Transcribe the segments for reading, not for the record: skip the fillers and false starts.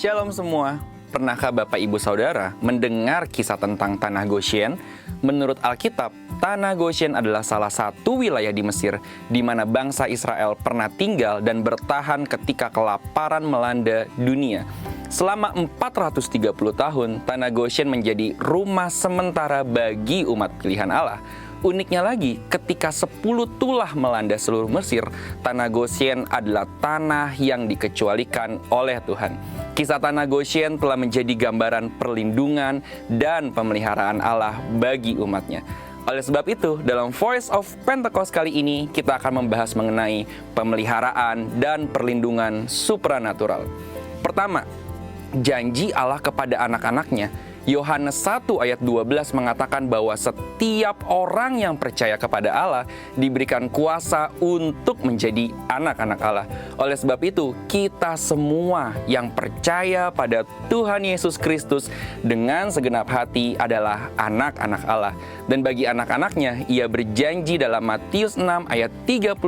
Shalom semua. Pernahkah Bapak Ibu Saudara mendengar kisah tentang Tanah Goshen? Menurut Alkitab, Tanah Goshen adalah salah satu wilayah di Mesir di mana bangsa Israel pernah tinggal dan bertahan ketika kelaparan melanda dunia. Selama 430 tahun, Tanah Goshen menjadi rumah sementara bagi umat pilihan Allah. Uniknya lagi, ketika 10 tulah melanda seluruh Mesir, Tanah Goshen adalah tanah yang dikecualikan oleh Tuhan. Kisah Tanah Goshen telah menjadi gambaran perlindungan dan pemeliharaan Allah bagi umatnya. Oleh sebab itu, dalam Voice of Pentecost kali ini, kita akan membahas mengenai pemeliharaan dan perlindungan supranatural. Pertama, janji Allah kepada anak-anaknya. Yohanes 1 ayat 12 mengatakan bahwa setiap orang yang percaya kepada Allah diberikan kuasa untuk menjadi anak-anak Allah. Oleh sebab itu, kita semua yang percaya pada Tuhan Yesus Kristus dengan segenap hati adalah anak-anak Allah. Dan bagi anak-anaknya, ia berjanji dalam Matius 6 ayat 31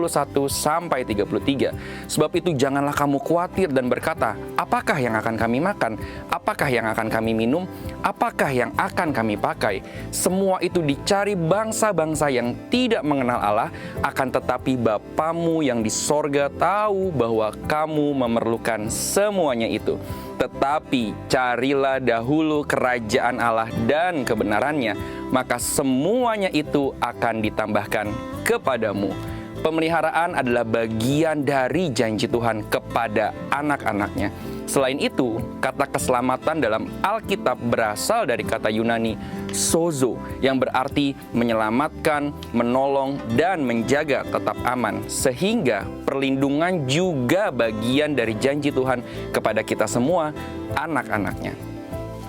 sampai 33. Sebab itu janganlah kamu khawatir dan berkata, apakah yang akan kami makan? Apakah yang akan kami minum? Apakah yang akan kami pakai? Semua itu dicari bangsa-bangsa yang tidak mengenal Allah, akan tetapi Bapamu yang di sorga tahu bahwa kamu memerlukan semuanya itu. Tetapi carilah dahulu kerajaan Allah dan kebenarannya, maka semuanya itu akan ditambahkan kepadamu. Pemeliharaan adalah bagian dari janji Tuhan kepada anak-anaknya. Selain itu, kata keselamatan dalam Alkitab berasal dari kata Yunani sozo, yang berarti menyelamatkan, menolong, dan menjaga tetap aman. Sehingga perlindungan juga bagian dari janji Tuhan kepada kita semua, anak-anaknya.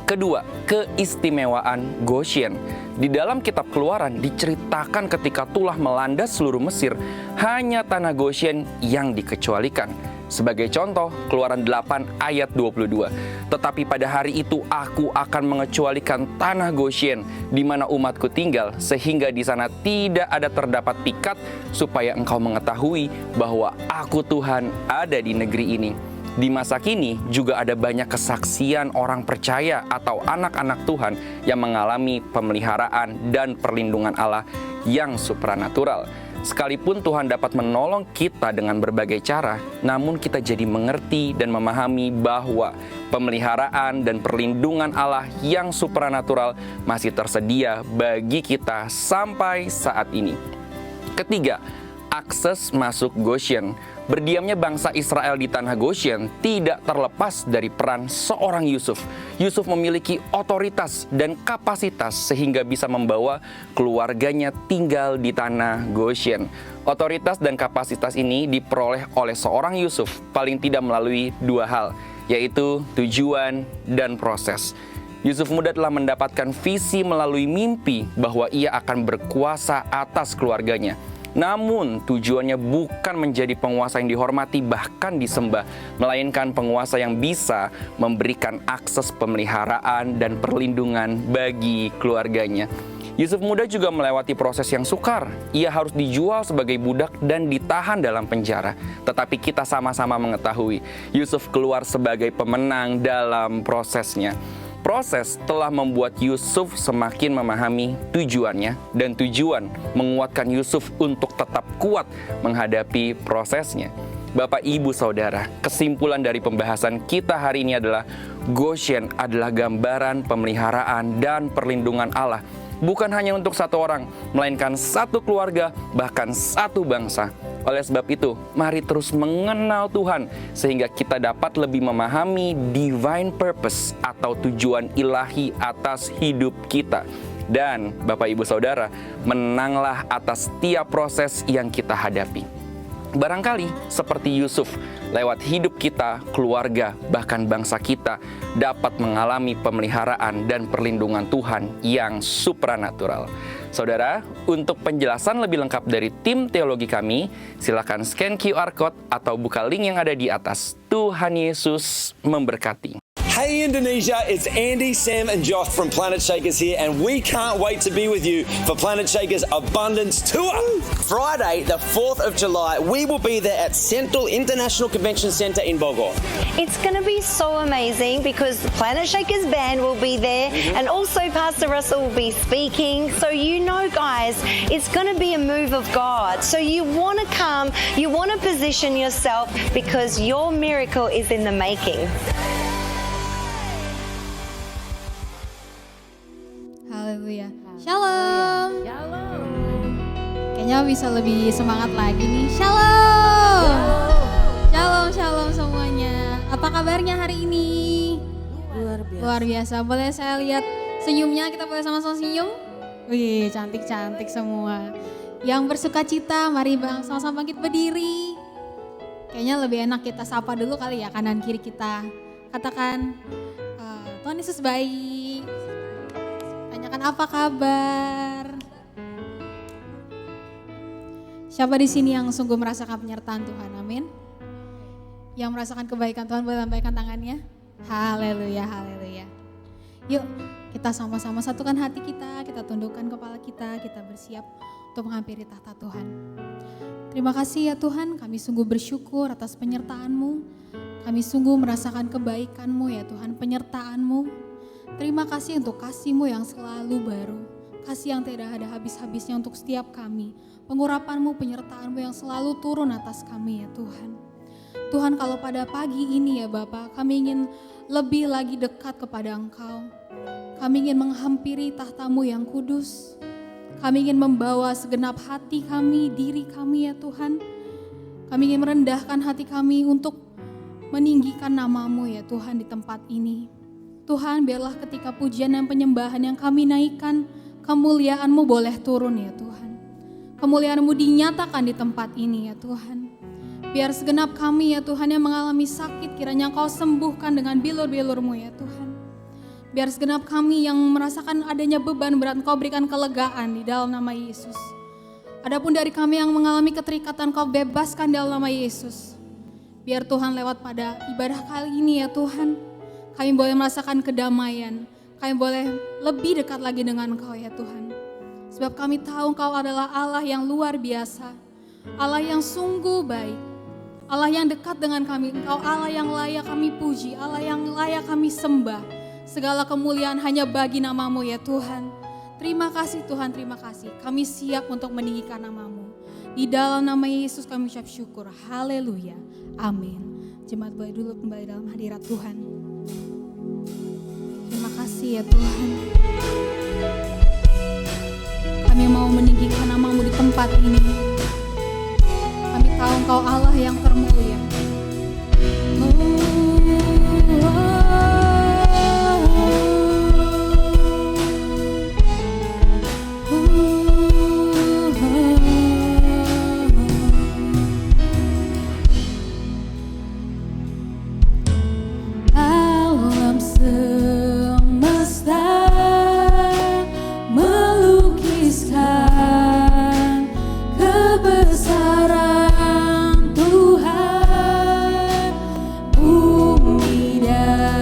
Kedua, keistimewaan Goshen. Di dalam kitab Keluaran diceritakan ketika tulah melanda seluruh Mesir, hanya Tanah Goshen yang dikecualikan. Sebagai contoh, Keluaran 8 ayat 22. Tetapi pada hari itu aku akan mengecualikan Tanah Goshen di mana umatku tinggal, sehingga di sana tidak ada terdapat pikat, supaya engkau mengetahui bahwa aku Tuhan ada di negeri ini. Di masa kini juga ada banyak kesaksian orang percaya atau anak-anak Tuhan yang mengalami pemeliharaan dan perlindungan Allah yang supranatural. Sekalipun Tuhan dapat menolong kita dengan berbagai cara, namun kita jadi mengerti dan memahami bahwa pemeliharaan dan perlindungan Allah yang supranatural masih tersedia bagi kita sampai saat ini. Ketiga, akses masuk Goshen. Berdiamnya bangsa Israel di tanah Goshen tidak terlepas dari peran seorang Yusuf. Yusuf memiliki otoritas dan kapasitas sehingga bisa membawa keluarganya tinggal di tanah Goshen. Otoritas dan kapasitas ini diperoleh oleh seorang Yusuf paling tidak melalui dua hal, yaitu tujuan dan proses. Yusuf muda telah mendapatkan visi melalui mimpi bahwa ia akan berkuasa atas keluarganya. Namun tujuannya bukan menjadi penguasa yang dihormati bahkan disembah, melainkan penguasa yang bisa memberikan akses pemeliharaan dan perlindungan bagi keluarganya. Yusuf muda juga melewati proses yang sukar. Ia harus dijual sebagai budak dan ditahan dalam penjara. Tetapi kita sama-sama mengetahui, Yusuf keluar sebagai pemenang dalam prosesnya. Proses telah membuat Yusuf semakin memahami tujuannya, dan tujuan menguatkan Yusuf untuk tetap kuat menghadapi prosesnya. Bapak, Ibu, Saudara, kesimpulan dari pembahasan kita hari ini adalah Goshen adalah gambaran pemeliharaan dan perlindungan Allah. Bukan hanya untuk satu orang, melainkan satu keluarga, bahkan satu bangsa. Oleh sebab itu, mari terus mengenal Tuhan sehingga kita dapat lebih memahami divine purpose atau tujuan ilahi atas hidup kita. Dan Bapak Ibu Saudara, menanglah atas setiap proses yang kita hadapi. Barangkali seperti Yusuf, lewat hidup kita, keluarga, bahkan bangsa kita dapat mengalami pemeliharaan dan perlindungan Tuhan yang supranatural. Saudara, untuk penjelasan lebih lengkap dari tim teologi kami, silakan scan QR Code atau buka link yang ada di atas. Tuhan Yesus memberkati. Hey Indonesia, it's Andy, Sam and Josh from Planet Shakers here, and we can't wait to be with you for Planet Shakers Abundance Tour. Friday, the 4th of July, we will be there at Central International Convention Centre in Bogor. It's going to be so amazing because the Planet Shakers band will be there and also Pastor Russell will be speaking. So you know, guys, it's going to be a move of God. So you want to come, you want to position yourself because your miracle is in the making. Haleluya. Shalom. Kayaknya bisa lebih semangat lagi nih. Shalom. Shalom semuanya. Apa kabarnya hari ini? Luar biasa. Boleh saya lihat senyumnya? Kita boleh sama-sama senyum? Wih, cantik-cantik semua. Yang bersuka cita, mari sama-sama bangkit berdiri. Kayaknya lebih enak kita sapa dulu kali ya, kanan kiri kita. Katakan, Tuhan Yesus baik. Tanyakan apa kabar? Siapa di sini yang sungguh merasakan penyertaan Tuhan? Amin. Yang merasakan kebaikan Tuhan boleh lambaikan tangannya. Haleluya, haleluya. Yuk kita sama-sama satukan hati kita tundukkan kepala kita bersiap untuk menghampiri tahta Tuhan. Terima kasih ya Tuhan, kami sungguh bersyukur atas penyertaan-Mu. Kami sungguh merasakan kebaikan-Mu ya Tuhan, penyertaan-Mu. Terima kasih untuk kasih-Mu yang selalu baru. Kasih yang tidak ada habis-habisnya untuk setiap kami. Pengurapan-Mu, penyertaan-Mu yang selalu turun atas kami ya Tuhan. Tuhan, kalau pada pagi ini ya Bapa, kami ingin lebih lagi dekat kepada Engkau. Kami ingin menghampiri tahta-Mu yang kudus. Kami ingin membawa segenap hati kami, diri kami ya Tuhan. Kami ingin merendahkan hati kami untuk meninggikan nama-Mu ya Tuhan di tempat ini. Tuhan, biarlah ketika pujian dan penyembahan yang kami naikkan, kemuliaan-Mu boleh turun ya Tuhan. Kemuliaan-Mu dinyatakan di tempat ini ya Tuhan. Biar segenap kami ya Tuhan yang mengalami sakit, kiranya Engkau sembuhkan dengan bilur-bilur-Mu ya Tuhan. Biar segenap kami yang merasakan adanya beban berat, Engkau berikan kelegaan di dalam nama Yesus. Adapun dari kami yang mengalami keterikatan, Engkau bebaskan di dalam nama Yesus. Biar Tuhan lewat pada ibadah kali ini ya Tuhan, kami boleh merasakan kedamaian, kami boleh lebih dekat lagi dengan Engkau ya Tuhan. Sebab kami tahu Engkau adalah Allah yang luar biasa, Allah yang sungguh baik, Allah yang dekat dengan kami. Engkau Allah yang layak kami puji, Allah yang layak kami sembah. Segala kemuliaan hanya bagi nama-Mu ya Tuhan. Terima kasih Tuhan, terima kasih. Kami siap untuk meninggikan nama-Mu. Di dalam nama Yesus kami ucap syukur. Haleluya. Amin. Jemaat boleh dulu kembali dalam hadirat Tuhan. Terima kasih ya Tuhan. Kami mau meninggikan nama-Mu di tempat ini. Kami tahu Engkau Allah yang termulia. Alam semesta melukiskan kebesaran Tuhan, bumi dan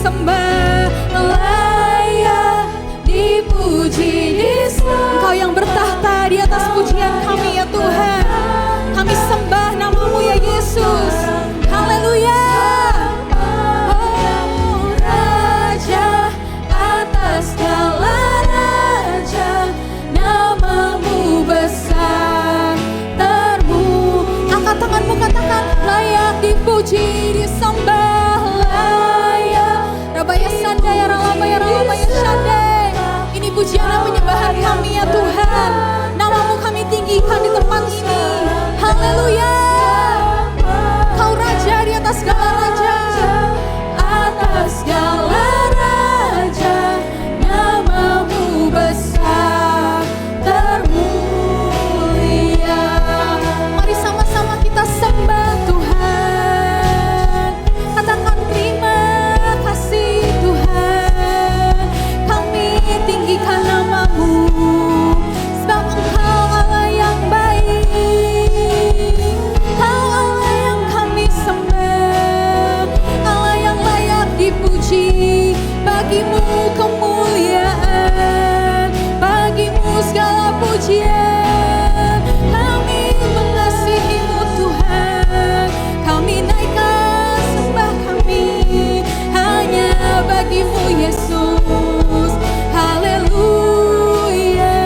sembah, layak dipuji, disembah. Engkau yang bertahta di atas pujian kami ya Tuhan. Kami sembah namamu ya Yesus. Haleluya. Oh Raja atas segala raja, namamu besar termu. Angkat tanganmu, katakan layak dipuji, disembah, layak. Rabaya Sandaya, Rabaya Sandaya. Ini pujian dan penyembahan kami ya Tuhan. Namamu kami tinggikan di tempat ini. Haleluya. Kau Raja di atas segala raja, atas segala raja, namamu besar termulia. Mari sama-sama kita sembah Tuhan. Katakan terima kasih Tuhan. Kami tinggikan namamu, sebab Engkau Allah yang baik. Kau Allah yang kami sembah, Allah yang layak dipuji. Bagimu kemuliaan, bagimu segala pujian. Kami mengasihimu Tuhan, kami naikkan sembah kami hanya bagimu Yesus. Haleluya.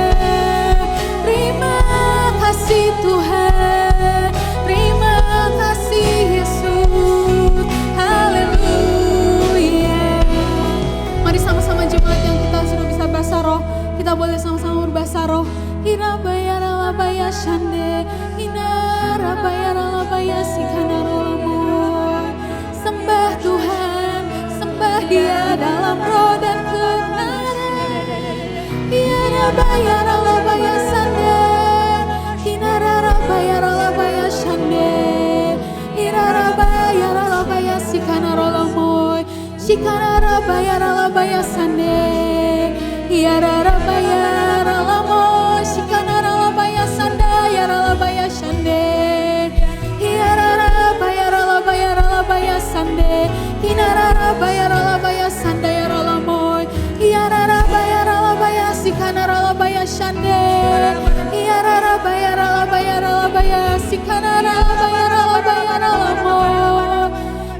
Terima kasih Tuhan, terima kasih Yesus. Haleluya. Mari sama-sama jemaat yang kita sudah bisa bahasa roh, kita boleh sama-sama berbahasa roh. Hirabaya ralabaya shande, hinarabaya ralabaya sikanarolamu. Sembah Tuhan, sembah Dia dalam roh dan kebenaran. Hirabaya ralabaya shande, hinarabaya ralabaya shande, hirarabaya ralabaya sikanarolamu. Shikanarabaya ralabaya shande, hirarabaya ralamo, shikanarabaya sandaya ralabaya shande, hirarabaya ralabaya ralabaya sande, hinarabaya ralabaya sandaya ralamo, hirarabaya ralabaya sikanarabaya shande, hirarabaya ralabaya ralabaya sikanarabaya ralabaya ralamo,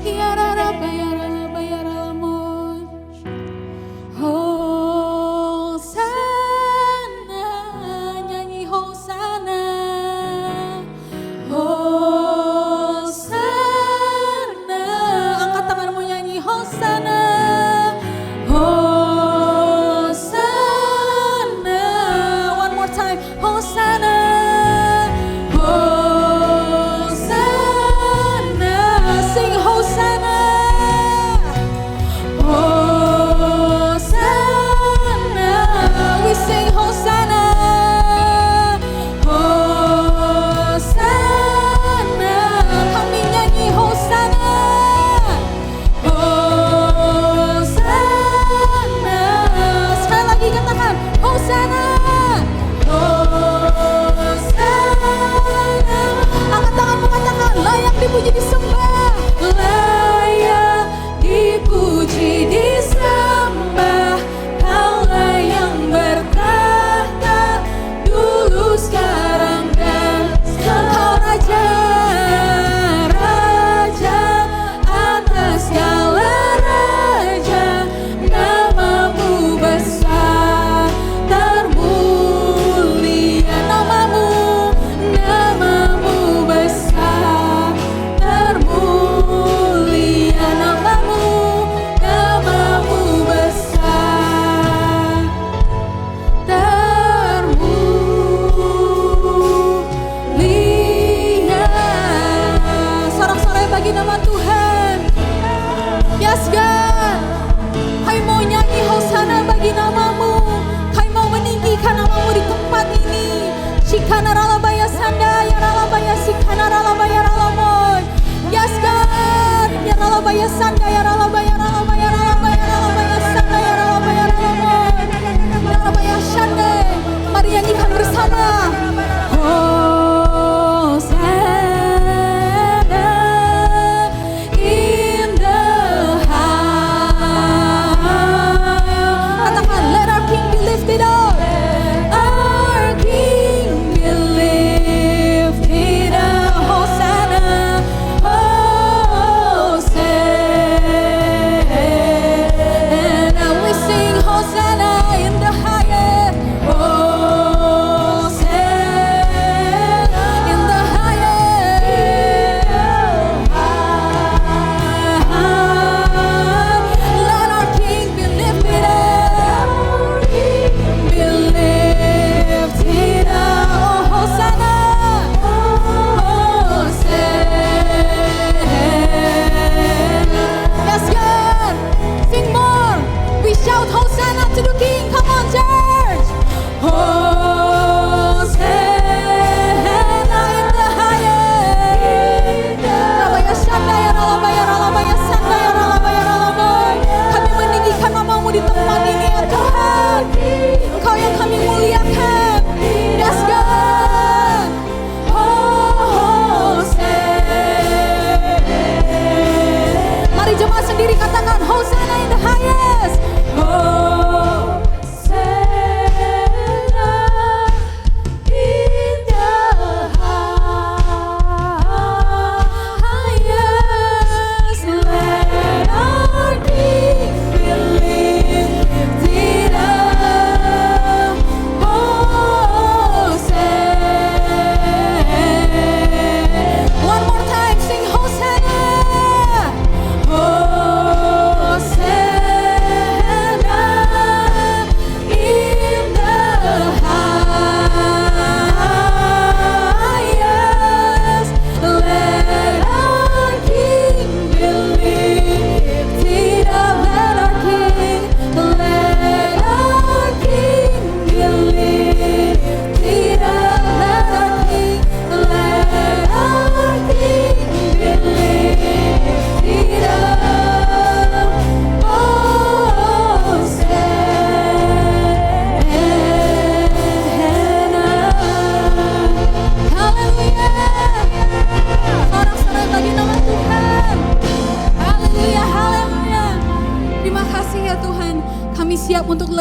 hirarabaya ralabaya ralamo. Hosana, nyanyi Hosana. Hosana, angkat tanganmu nyanyi Hosana. Hosana, one more time. Hosana. Hosana.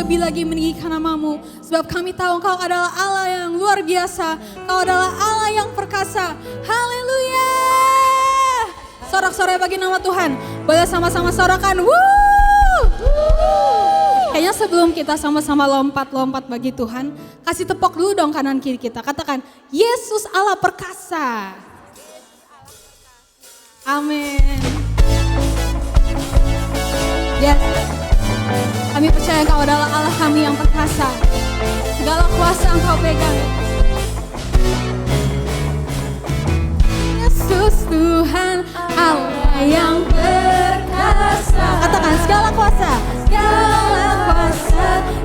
lebih lagi meninggikan nama-Mu. Sebab kami tahu Engkau adalah Allah yang luar biasa. Engkau adalah Allah yang perkasa. Haleluya. Sorak-sorai bagi nama Tuhan. Boleh sama-sama sorakan. Woo! Kayaknya sebelum kita sama-sama lompat-lompat bagi Tuhan, kasih tepok dulu dong kanan kiri kita. Katakan, Yesus Allah perkasa. Amin. Yes. Kami percaya Engkau adalah Allah kami yang perkasa. Segala kuasa Engkau pegang. Yesus Tuhan Allah yang perkasa. Katakan segala kuasa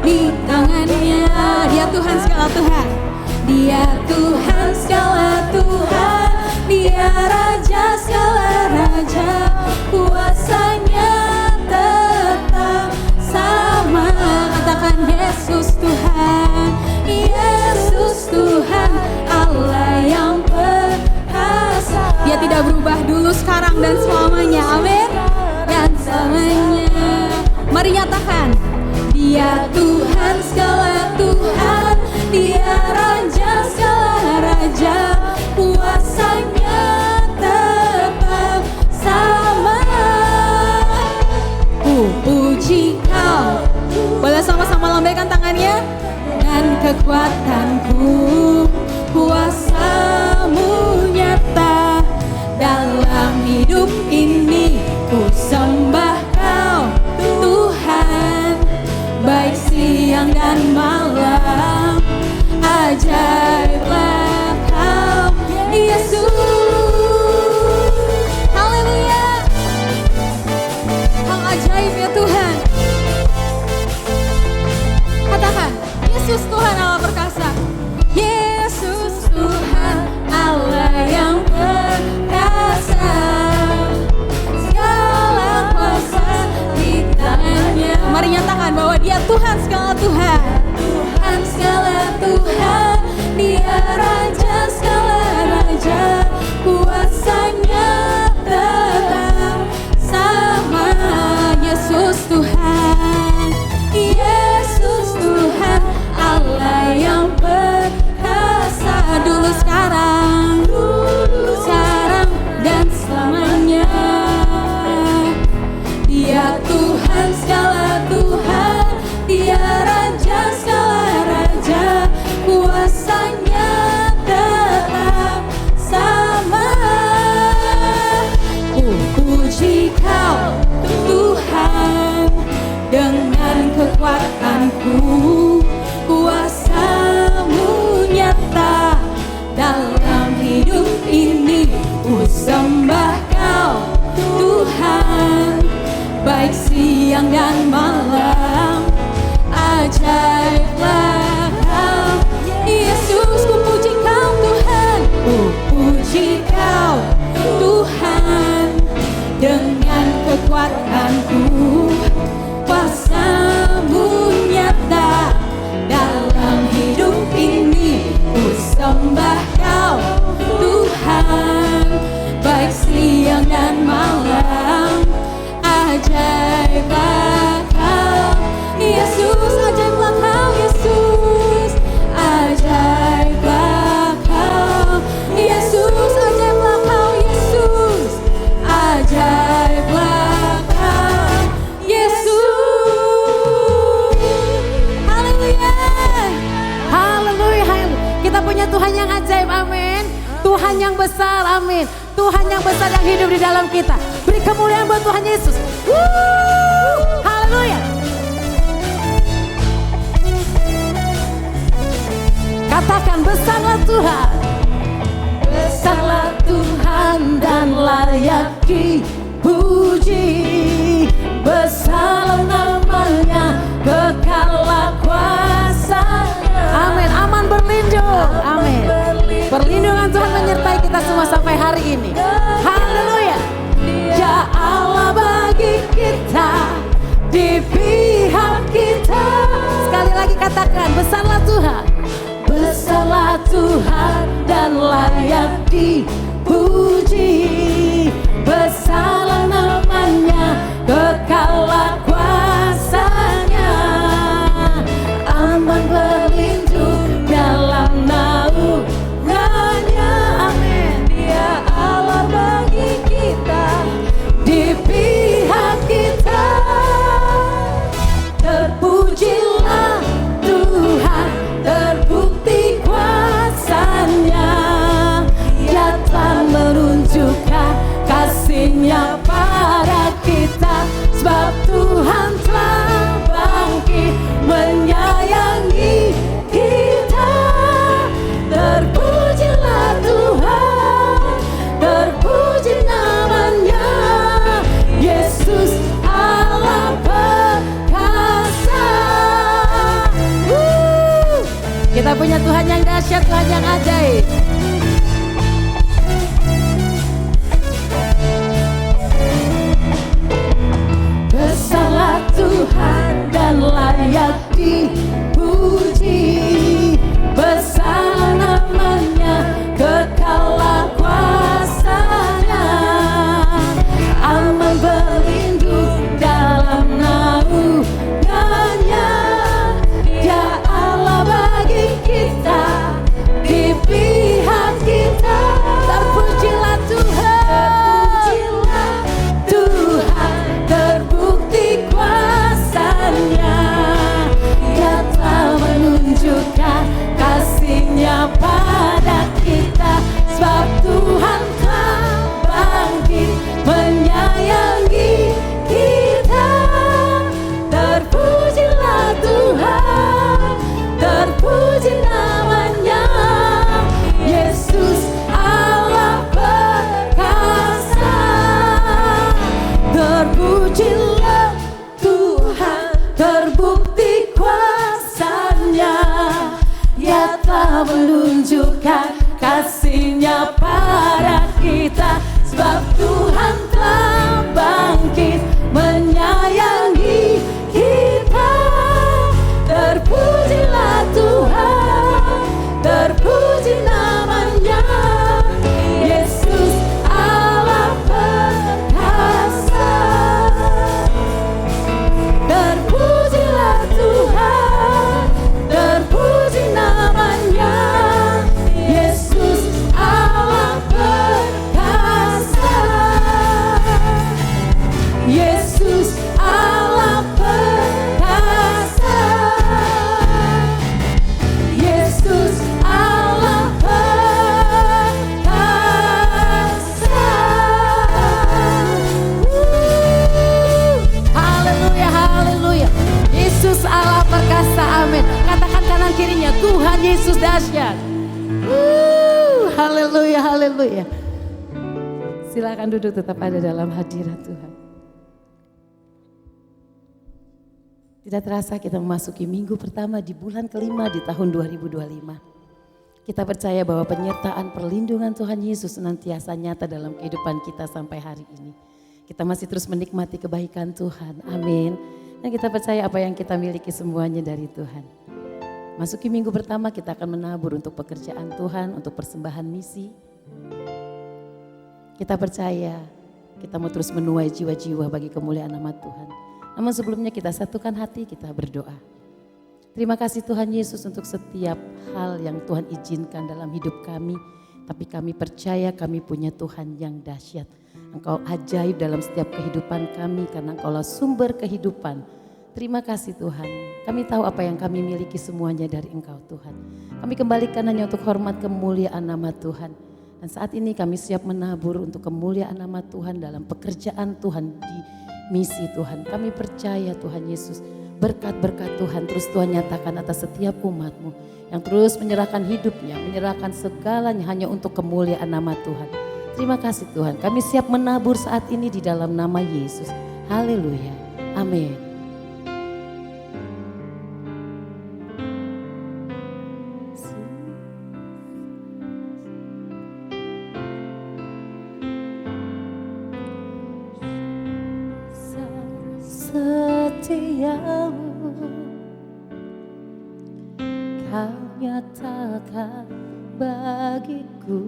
di tangannya. Dia Tuhan segala Tuhan. Dia Tuhan segala Tuhan. Dia Raja segala Raja. Kuasanya tetap sama. Katakan Yesus Tuhan. Yesus Tuhan Allah yang perkasa. Dia tidak berubah dulu, sekarang dan selamanya. Amin. Dan selamanya. Mari nyatakan. Dia Tuhan segala Tuhan. Dia Raja segala Raja. Kuasanya tetap sama. Puji Kau. Boleh sama-sama lambaikan tangannya. Dengan kekuatanku, kuasa-Mu nyata dalam hidup ini. Ku sembah Kau Tuhan, baik siang dan malam. Ajaiblah Kau Yesus. Haleluya. Kau ajaib ya Tuhan. Katakan, Yesus Tuhan Allah perkasa. Yesus Tuhan Allah yang perkasa. Segala kuasa di tangannya. Mari nyatakan bahwa Dia Tuhan segala Tuhan. Tuhan segala Tuhan. Dia Raja segala Raja. Kuasanya tetap sama. Yesus Tuhan. Yesus Tuhan Allah yang perkasa. Dulu sekarang dan selamanya. Dia Tuhan segala Tuhan. Dia Raja segala Raja. Kuasanya tetap sama. Puji Kau Tuhan. Dengan kekuatanku, kuasa-Mu nyata dalam hidup ini. Ku sembah Kau Tuhan, baik siang dan malam. Ajaiblah Kau Yesus. Ku puji Kau Tuhan. Ku puji Kau Tuhan. Dengan kekuatanku, kuasa-Mu nyata dalam hidup ini. Ku sembah Kau Tuhan, baik siang dan malam. Ajaiblah Kau Yesus. Ajaiblah Kau Yesus. Ajaiblah Kau Yesus. Ajaiblah Kau Yesus. Ajaiblah Kau Yesus. Haleluya. Haleluya. Kita punya Tuhan yang ajaib, amin. Tuhan yang besar, amin. Tuhan yang besar yang hidup di dalam kita. Beri kemuliaan buat Tuhan Yesus. Haleluya. Katakan, besarlah Tuhan. Besarlah Tuhan dan layak dipuji. Besar namanya, kekallah kuasanya. Amin. Aman berlindung. Amin. Perlindungan Tuhan menyertai kita semua sampai hari ini. Haleluya. Ya Allah bagi kita, di pihak kita. Sekali lagi katakan, besarlah Tuhan. Besarlah Tuhan dan layak dipuji. Besarlah namanya, kekallah kuasanya. yang ajaib. Besarlah Tuhan dan layak dipuji, besar namanya, kekallah kuasanya, aman berlindung dalam naungannya. Dia Allah bagi kita, di pihak kita. Terpujilah Tuhan, Tuhan terbukti kuasanya. Dia telah menunjukkan kasih-Nya pada kita, sebab Tuhan telah bangkit menyayangi kita. Terpujilah Tuhan, terpuji namanya, Yesus Allah perkasa. Terpujilah Tuhan, terbukti kuasanya. Dia telah menunjukkan kasih-Nya pada kita, sebab Tuhan telah bangkit menyayangi kita. Terpujilah Tuhan, terpuji namanya, Yesus Allah perkasa. Terpujilah Tuhan, terpuji namanya, Yesus Allah perkasa. Yesus Allah perkasa. Yesus Allah perkasa. Haleluya, haleluya. Yesus Allah perkasa, amin. Katakan kanan kirinya, Tuhan Yesus dahsyat. Haleluya, haleluya. Silakan duduk, tetap ada dalam hadirat Tuhan. Tidak terasa kita memasuki minggu pertama di bulan kelima di tahun 2025. Kita percaya bahwa penyertaan perlindungan Tuhan Yesus senantiasa nyata dalam kehidupan kita sampai hari ini. Kita masih terus menikmati kebaikan Tuhan, amin. Dan kita percaya apa yang kita miliki semuanya dari Tuhan. Masuki minggu pertama kita akan menabur untuk pekerjaan Tuhan, untuk persembahan misi. Kita percaya kita mau terus menuai jiwa-jiwa bagi kemuliaan nama Tuhan. Namun sebelumnya kita satukan hati, kita berdoa. Terima kasih Tuhan Yesus untuk setiap hal yang Tuhan izinkan dalam hidup kami. Tapi kami percaya kami punya Tuhan yang dahsyat. Engkau ajaib dalam setiap kehidupan kami karena Engkaulah sumber kehidupan. Terima kasih Tuhan. Kami tahu apa yang kami miliki semuanya dari Engkau Tuhan. Kami kembalikan hanya untuk hormat kemuliaan nama Tuhan. Dan saat ini kami siap menabur untuk kemuliaan nama Tuhan dalam pekerjaan Tuhan di misi Tuhan. Kami percaya Tuhan Yesus, berkat-berkat Tuhan terus Tuhan nyatakan atas setiap umat-Mu yang terus menyerahkan hidupnya, menyerahkan segalanya hanya untuk kemuliaan nama Tuhan. Terima kasih Tuhan, kami siap menabur saat ini di dalam nama Yesus. Haleluya, amin. Setiamu Kau nyatakan bagiku,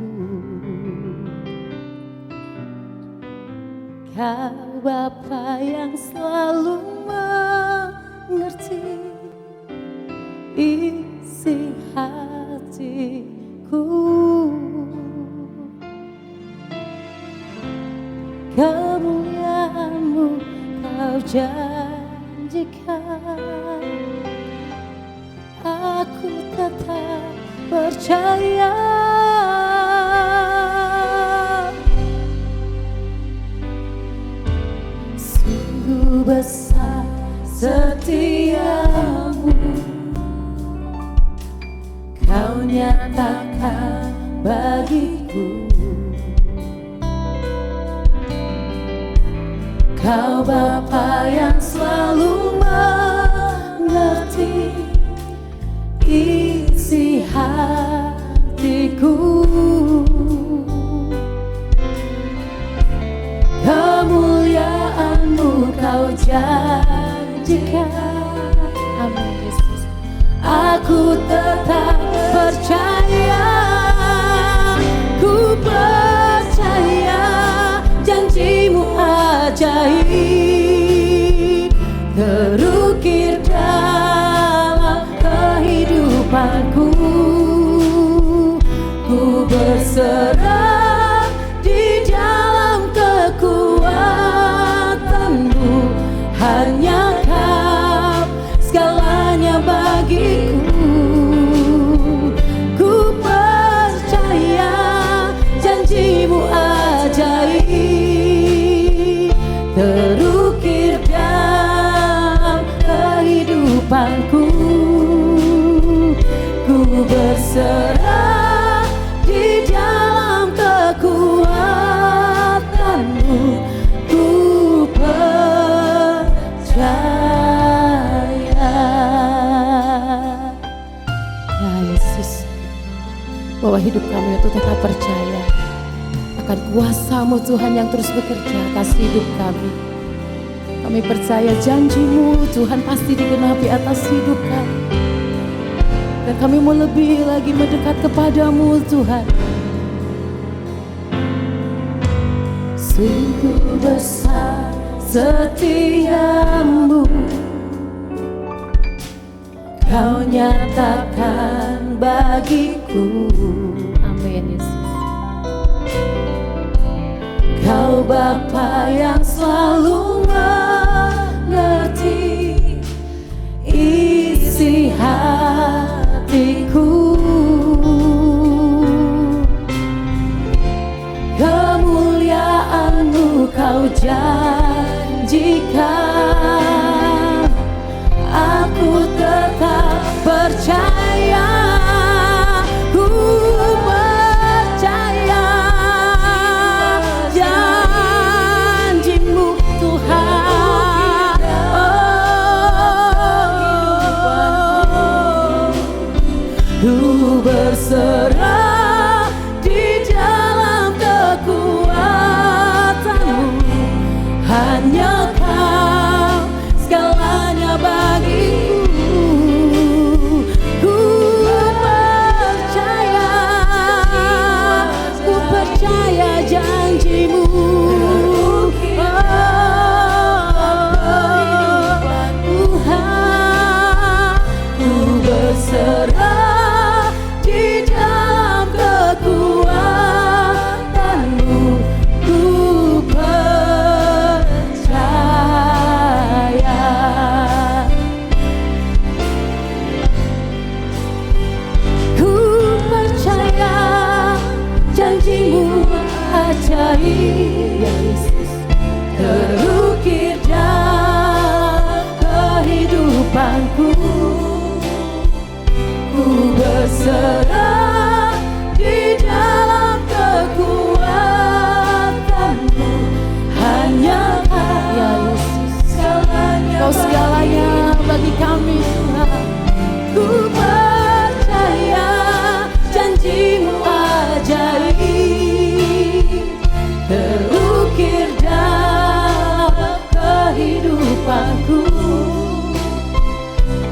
Kau Bapa yang selalu mengerti isi hatiku. Kemuliaan-Mu Kau janjikan, aku tetap percaya. Sungguh besar setia-Mu, Kau nyatakan bagiku. Kau Bapa yang selalu mengerti isi hatiku. bagiku. Kemuliaan-Mu Kau janjikan. Amin Yesus. Aku tetap percaya, ku percaya janji-Mu ajaib terukir dalam kehidupanku. Ku berserah di dalam kekuatan-Mu, hanya Kau segalanya bagiku. Ku percaya janji-Mu ajaib terukir dalam kehidupanku. Ku berserah di dalam kekuatan-Mu, ku percaya. Ya Yesus, bahwa hidup kami itu tetap percaya akan kuasa-Mu Tuhan yang terus bekerja atas hidup kami. Kami percaya janji-Mu Tuhan pasti digenapi atas hidup kami. Dan kami mau lebih lagi mendekat kepadamu Tuhan. Sungguh besar setia-Mu, Kau nyatakan bagiku. Amin Yesus. Kau Bapa yang selalu mengerti isi hatiku. Kemuliaan-Mu Kau janjikan. Aku tetap percaya, ku percaya janji-Mu Tuhan. Ku berserah di dalam kekuatan-Mu, hanya Kau segalanya bagiku. Ku percaya janji-Mu. Tuhan, ku berserah di dalam kekuatan-Mu, ku percaya. Ku percaya janji-Mu ajaib, ya Yesus, terukir dalam kehidupanku. Ku berserah di dalam kekuatan-Mu, hanya Kau, ya Yesus, Kau segalanya bagi kami Tuhan. Ku percaya janji-Mu ajaib terukir dalam kehidupanku.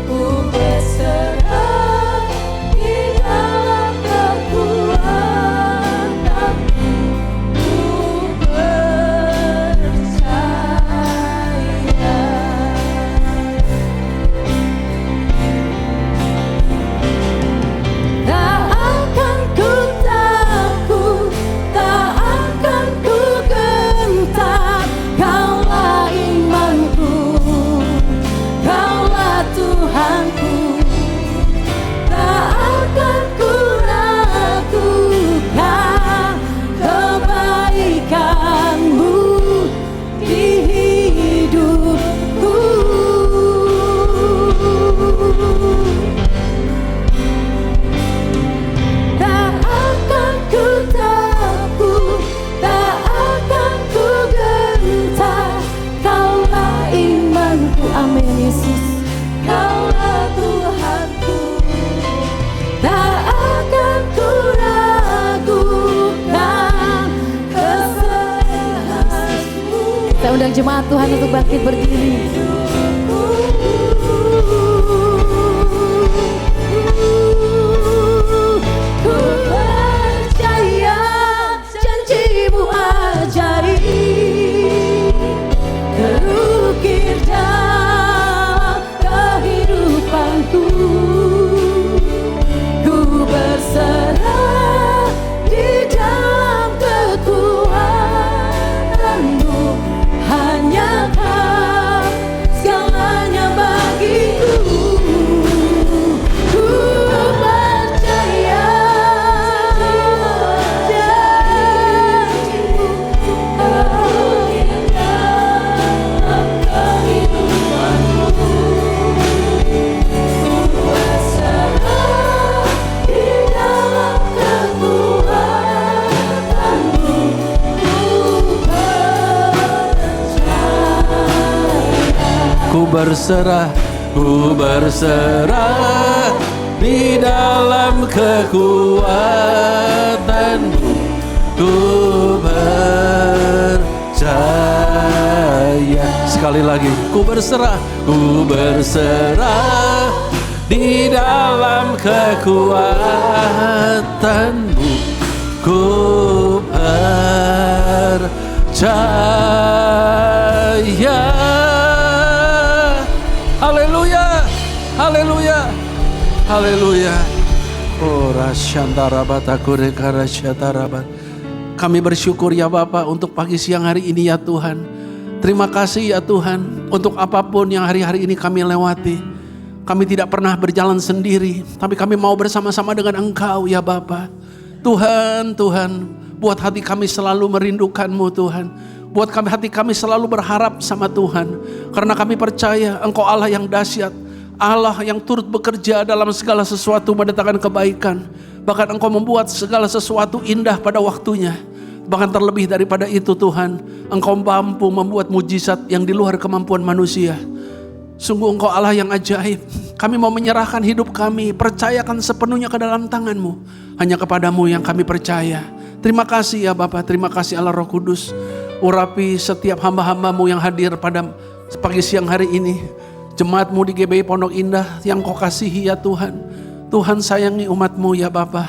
Ku berserah di dalam undang jemaat Tuhan untuk bangkit berdiri. Ku percaya janji-Mu ajaib, terukir dalam kehidupanku. Ku berserah di dalam kekuatan-Mu, hanya Kau segalanya bagiku. Ku percaya janji-Mu terukir dalam kehidupanku. Ku berserah di dalam kekuatan-Mu. Ku berserah di dalam kekuatan-Mu. Ku percaya. Sekali lagi, ku berserah di dalam kekuatan-Mu. Ku percaya. Haleluya, haleluya, haleluya. Ora syantara batakure kara syatarabat. Kami bersyukur ya Bapa untuk pagi siang hari ini ya Tuhan. Terima kasih ya Tuhan untuk apapun yang hari-hari ini kami lewati. Kami tidak pernah berjalan sendiri, tapi kami mau bersama-sama dengan Engkau ya Bapa. Tuhan, buat hati kami selalu merindukan-Mu Tuhan. Buat hati kami selalu berharap sama Tuhan. Karena kami percaya Engkau Allah yang dahsyat. Allah yang turut bekerja dalam segala sesuatu mendatangkan kebaikan. Bahkan Engkau membuat segala sesuatu indah pada waktunya. Bahkan terlebih daripada itu Tuhan, Engkau mampu membuat mujizat yang di luar kemampuan manusia. Sungguh Engkau Allah yang ajaib. Kami mau menyerahkan hidup kami, percayakan sepenuhnya ke dalam tangan-Mu. Hanya kepadamu yang kami percaya. Terima kasih ya Bapa, terima kasih Allah Roh Kudus. Urapi setiap hamba-hamba-Mu yang hadir pada pagi siang hari ini. Jemaat-Mu di GBI Pondok Indah yang Kau kasihi ya Tuhan. Tuhan sayangi umat-Mu ya Bapa.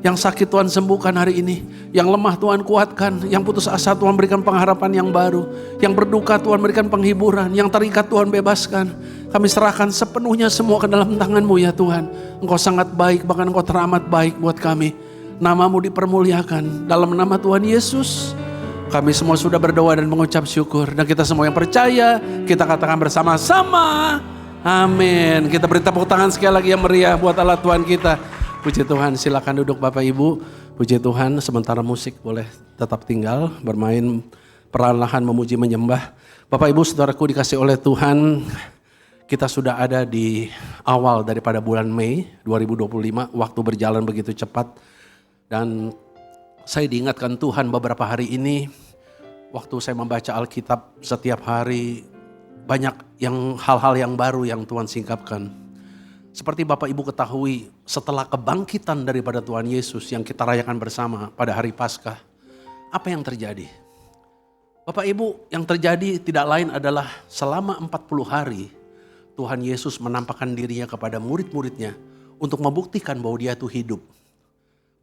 Yang sakit Tuhan sembuhkan hari ini. Yang lemah Tuhan kuatkan. Yang putus asa Tuhan berikan pengharapan yang baru. Yang berduka Tuhan berikan penghiburan. Yang terikat Tuhan bebaskan. Kami serahkan sepenuhnya semua ke dalam tangan-Mu ya Tuhan. Engkau sangat baik, bahkan Engkau teramat baik buat kami. Nama-Mu dipermuliakan. Dalam nama Tuhan Yesus, kami semua sudah berdoa dan mengucap syukur. Dan kita semua yang percaya, kita katakan bersama-sama, amin. Kita beri tepuk tangan sekali lagi yang meriah buat Allah Tuhan kita. Puji Tuhan, silakan duduk Bapak Ibu. Puji Tuhan, sementara musik boleh tetap tinggal, bermain perlahan-lahan memuji menyembah. Bapak Ibu saudaraku dikasih oleh Tuhan, kita sudah ada di awal daripada bulan Mei 2025. Waktu berjalan begitu cepat. Dan saya diingatkan Tuhan beberapa hari ini, waktu saya membaca Alkitab setiap hari, banyak hal-hal yang baru yang Tuhan singkapkan. Seperti Bapak Ibu ketahui, setelah kebangkitan daripada Tuhan Yesus yang kita rayakan bersama pada hari Paskah, apa yang terjadi? Bapak Ibu, yang terjadi tidak lain adalah selama 40 hari, Tuhan Yesus menampakkan dirinya kepada murid-muridnya untuk membuktikan bahwa dia itu hidup.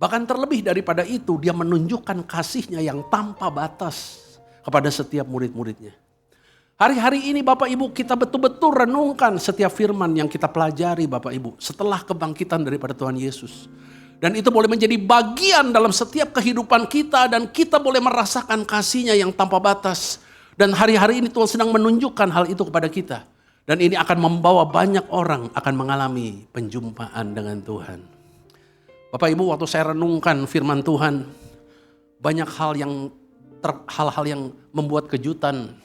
Bahkan terlebih daripada itu, dia menunjukkan kasihnya yang tanpa batas kepada setiap murid-muridnya. Hari-hari ini Bapak Ibu kita betul-betul renungkan setiap firman yang kita pelajari Bapak Ibu. Setelah kebangkitan daripada Tuhan Yesus. Dan itu boleh menjadi bagian dalam setiap kehidupan kita. Dan kita boleh merasakan kasihnya yang tanpa batas. Dan hari-hari ini Tuhan sedang menunjukkan hal itu kepada kita. Dan ini akan membawa banyak orang akan mengalami penjumpaan dengan Tuhan. Bapak Ibu, waktu saya renungkan firman Tuhan, banyak hal-hal yang membuat kejutan,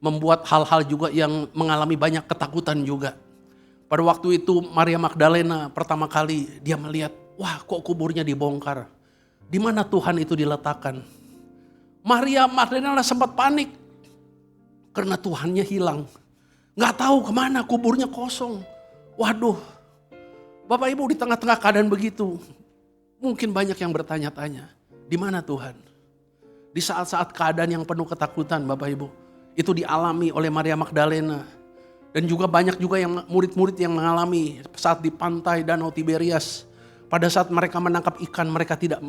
membuat hal-hal juga yang mengalami banyak ketakutan juga. Pada waktu itu Maria Magdalena pertama kali dia melihat, wah kok kuburnya dibongkar, di mana Tuhan itu diletakkan. Maria Magdalena sempat panik karena Tuhannya hilang, nggak tahu kemana, kuburnya kosong. Waduh, Bapak Ibu di tengah-tengah keadaan begitu, mungkin banyak yang bertanya-tanya, di mana Tuhan? Di saat-saat keadaan yang penuh ketakutan Bapak Ibu, Itu dialami oleh Maria Magdalena. Dan juga banyak juga yang murid-murid yang mengalami saat di pantai Danau Tiberias. Pada saat mereka menangkap ikan, mereka tidak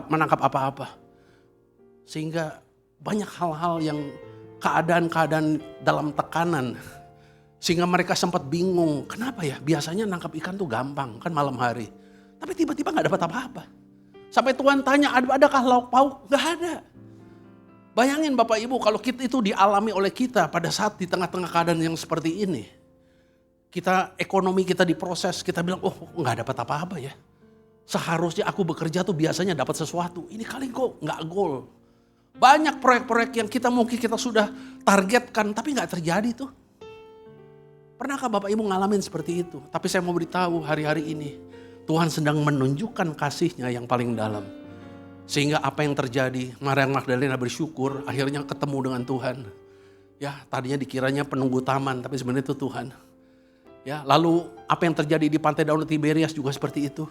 menangkap apa-apa. Sehingga banyak hal-hal yang keadaan-keadaan dalam tekanan. Sehingga mereka sempat bingung, kenapa ya biasanya nangkap ikan tuh gampang kan malam hari. Tapi tiba-tiba gak dapat apa-apa. Sampai Tuhan tanya, adakah lauk pauk? Gak ada. Bayangin Bapak Ibu kalau kita itu dialami oleh kita pada saat di tengah-tengah keadaan yang seperti ini. Ekonomi kita diproses, kita bilang gak dapat apa-apa ya. Seharusnya aku bekerja tuh biasanya dapat sesuatu. Ini kali kok gak goal. Banyak proyek-proyek yang mungkin kita sudah targetkan tapi gak terjadi tuh. Pernahkah Bapak Ibu ngalamin seperti itu? Tapi saya mau beritahu hari-hari ini, Tuhan sedang menunjukkan kasih-Nya yang paling dalam. Sehingga apa yang terjadi, Maria Magdalena bersyukur akhirnya ketemu dengan Tuhan. Ya, tadinya dikiranya penunggu taman, tapi sebenarnya itu Tuhan. Ya, lalu apa yang terjadi di pantai Danau Tiberias juga seperti itu.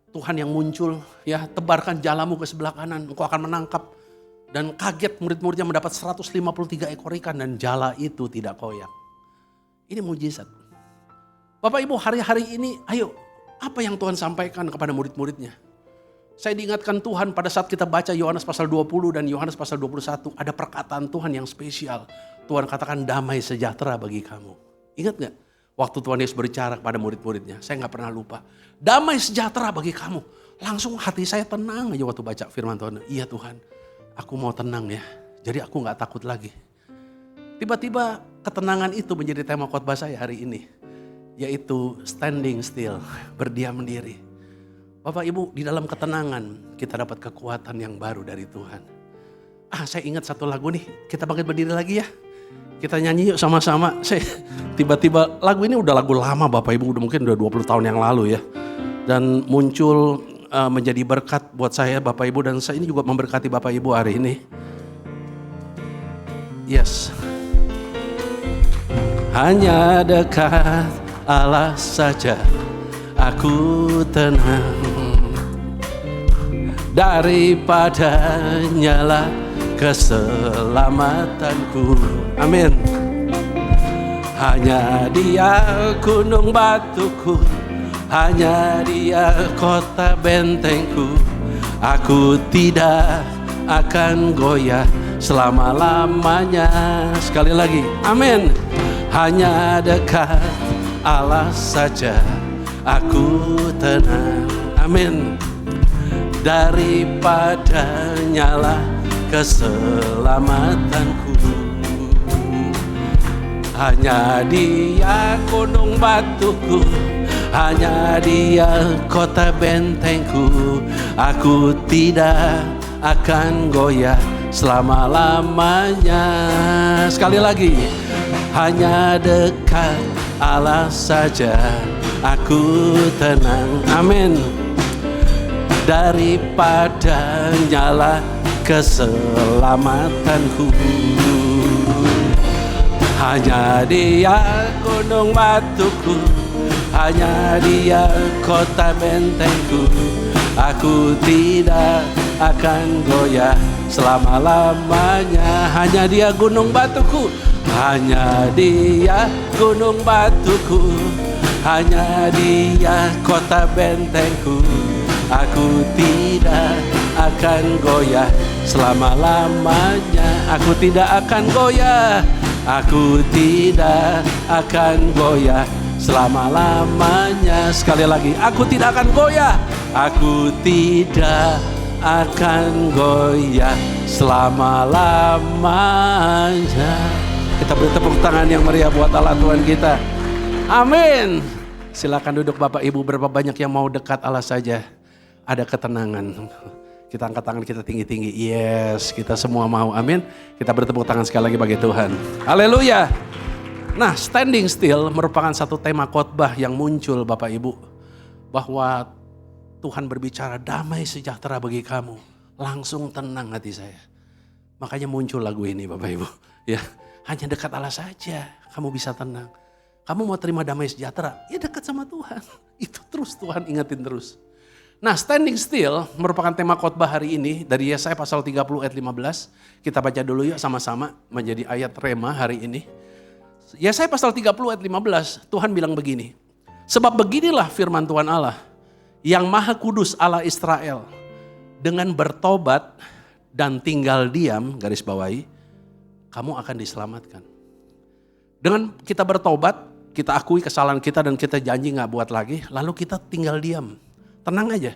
Tuhan yang muncul, ya, tebarkan jalamu ke sebelah kanan, engkau akan menangkap. Dan kaget murid-muridnya mendapat 153 ekor ikan dan jala itu tidak koyak. Ini mujizat. Bapak Ibu, hari-hari ini ayo, apa yang Tuhan sampaikan kepada murid-muridnya? Saya diingatkan Tuhan pada saat kita baca Yohanes pasal 20 dan Yohanes pasal 21. Ada perkataan Tuhan yang spesial. Tuhan katakan damai sejahtera bagi kamu. Ingat gak? Waktu Tuhan Yesus berbicara kepada murid-muridnya. Saya gak pernah lupa. Damai sejahtera bagi kamu. Langsung hati saya tenang aja waktu baca firman Tuhan. Iya Tuhan, aku mau tenang ya. Jadi aku gak takut lagi. Tiba-tiba ketenangan itu menjadi tema khotbah saya hari ini. Yaitu standing still, berdiam diri. Bapak Ibu, di dalam ketenangan kita dapat kekuatan yang baru dari Tuhan. Saya ingat satu lagu nih, kita bangkit berdiri lagi ya. Kita nyanyi yuk sama-sama. Tiba-tiba lagu ini udah lagu lama Bapak Ibu, mungkin udah 20 tahun yang lalu ya. Dan muncul menjadi berkat buat saya Bapak Ibu, dan saya ini juga memberkati Bapak Ibu hari ini. Yes. Hanya dekat Allah saja aku tenang, daripada nyala keselamatanku. Amin. Hanya Dia gunung batuku, hanya Dia kota bentengku. Aku tidak akan goyah selama-lamanya. Sekali lagi, amin. Hanya dekat Allah saja aku tenang, amin. Daripada nyala keselamatanku. Hanya Dia gunung batuku, hanya Dia kota bentengku. Aku tidak akan goyah selama-lamanya. Sekali lagi, hanya dekat Allah saja aku tenang, amin. Daripada nyala keselamatanku. Hanya Dia gunung batuku, hanya Dia kota bentengku. Aku tidak akan goyah selama-lamanya. Hanya Dia gunung batuku, hanya Dia gunung batuku, hanya Dia kota bentengku. Aku tidak akan goyah selama-lamanya. Aku tidak akan goyah, aku tidak akan goyah selama-lamanya. Sekali lagi, aku tidak akan goyah, aku tidak akan goyah selama-lamanya. Kita beri tepuk tangan yang meriah buat Allah Tuhan kita. Amin. Silakan duduk Bapak Ibu, berapa banyak yang mau dekat Allah saja. Ada ketenangan. Kita angkat tangan kita tinggi-tinggi. Yes, kita semua mau. Amin. Kita bertepuk tangan sekali lagi bagi Tuhan. Haleluya. Nah, standing still merupakan satu tema khotbah yang muncul Bapak Ibu. Bahwa Tuhan berbicara damai sejahtera bagi kamu. Langsung tenang hati saya. Makanya muncul lagu ini Bapak Ibu. Ya, hanya dekat Allah saja kamu bisa tenang. Kamu mau terima damai sejahtera, ya dekat sama Tuhan. Itu terus Tuhan ingetin terus. Nah, standing still merupakan tema khotbah hari ini dari Yesaya pasal 30 ayat 15. Kita baca dulu yuk sama-sama menjadi ayat rema hari ini. Yesaya pasal 30 ayat 15, Tuhan bilang begini. Sebab beginilah firman Tuhan Allah, yang Maha Kudus Allah Israel, dengan bertobat dan tinggal diam, garis bawahi, kamu akan diselamatkan. Dengan kita bertobat, kita akui kesalahan kita dan kita janji gak buat lagi, lalu kita tinggal diam. Tenang aja,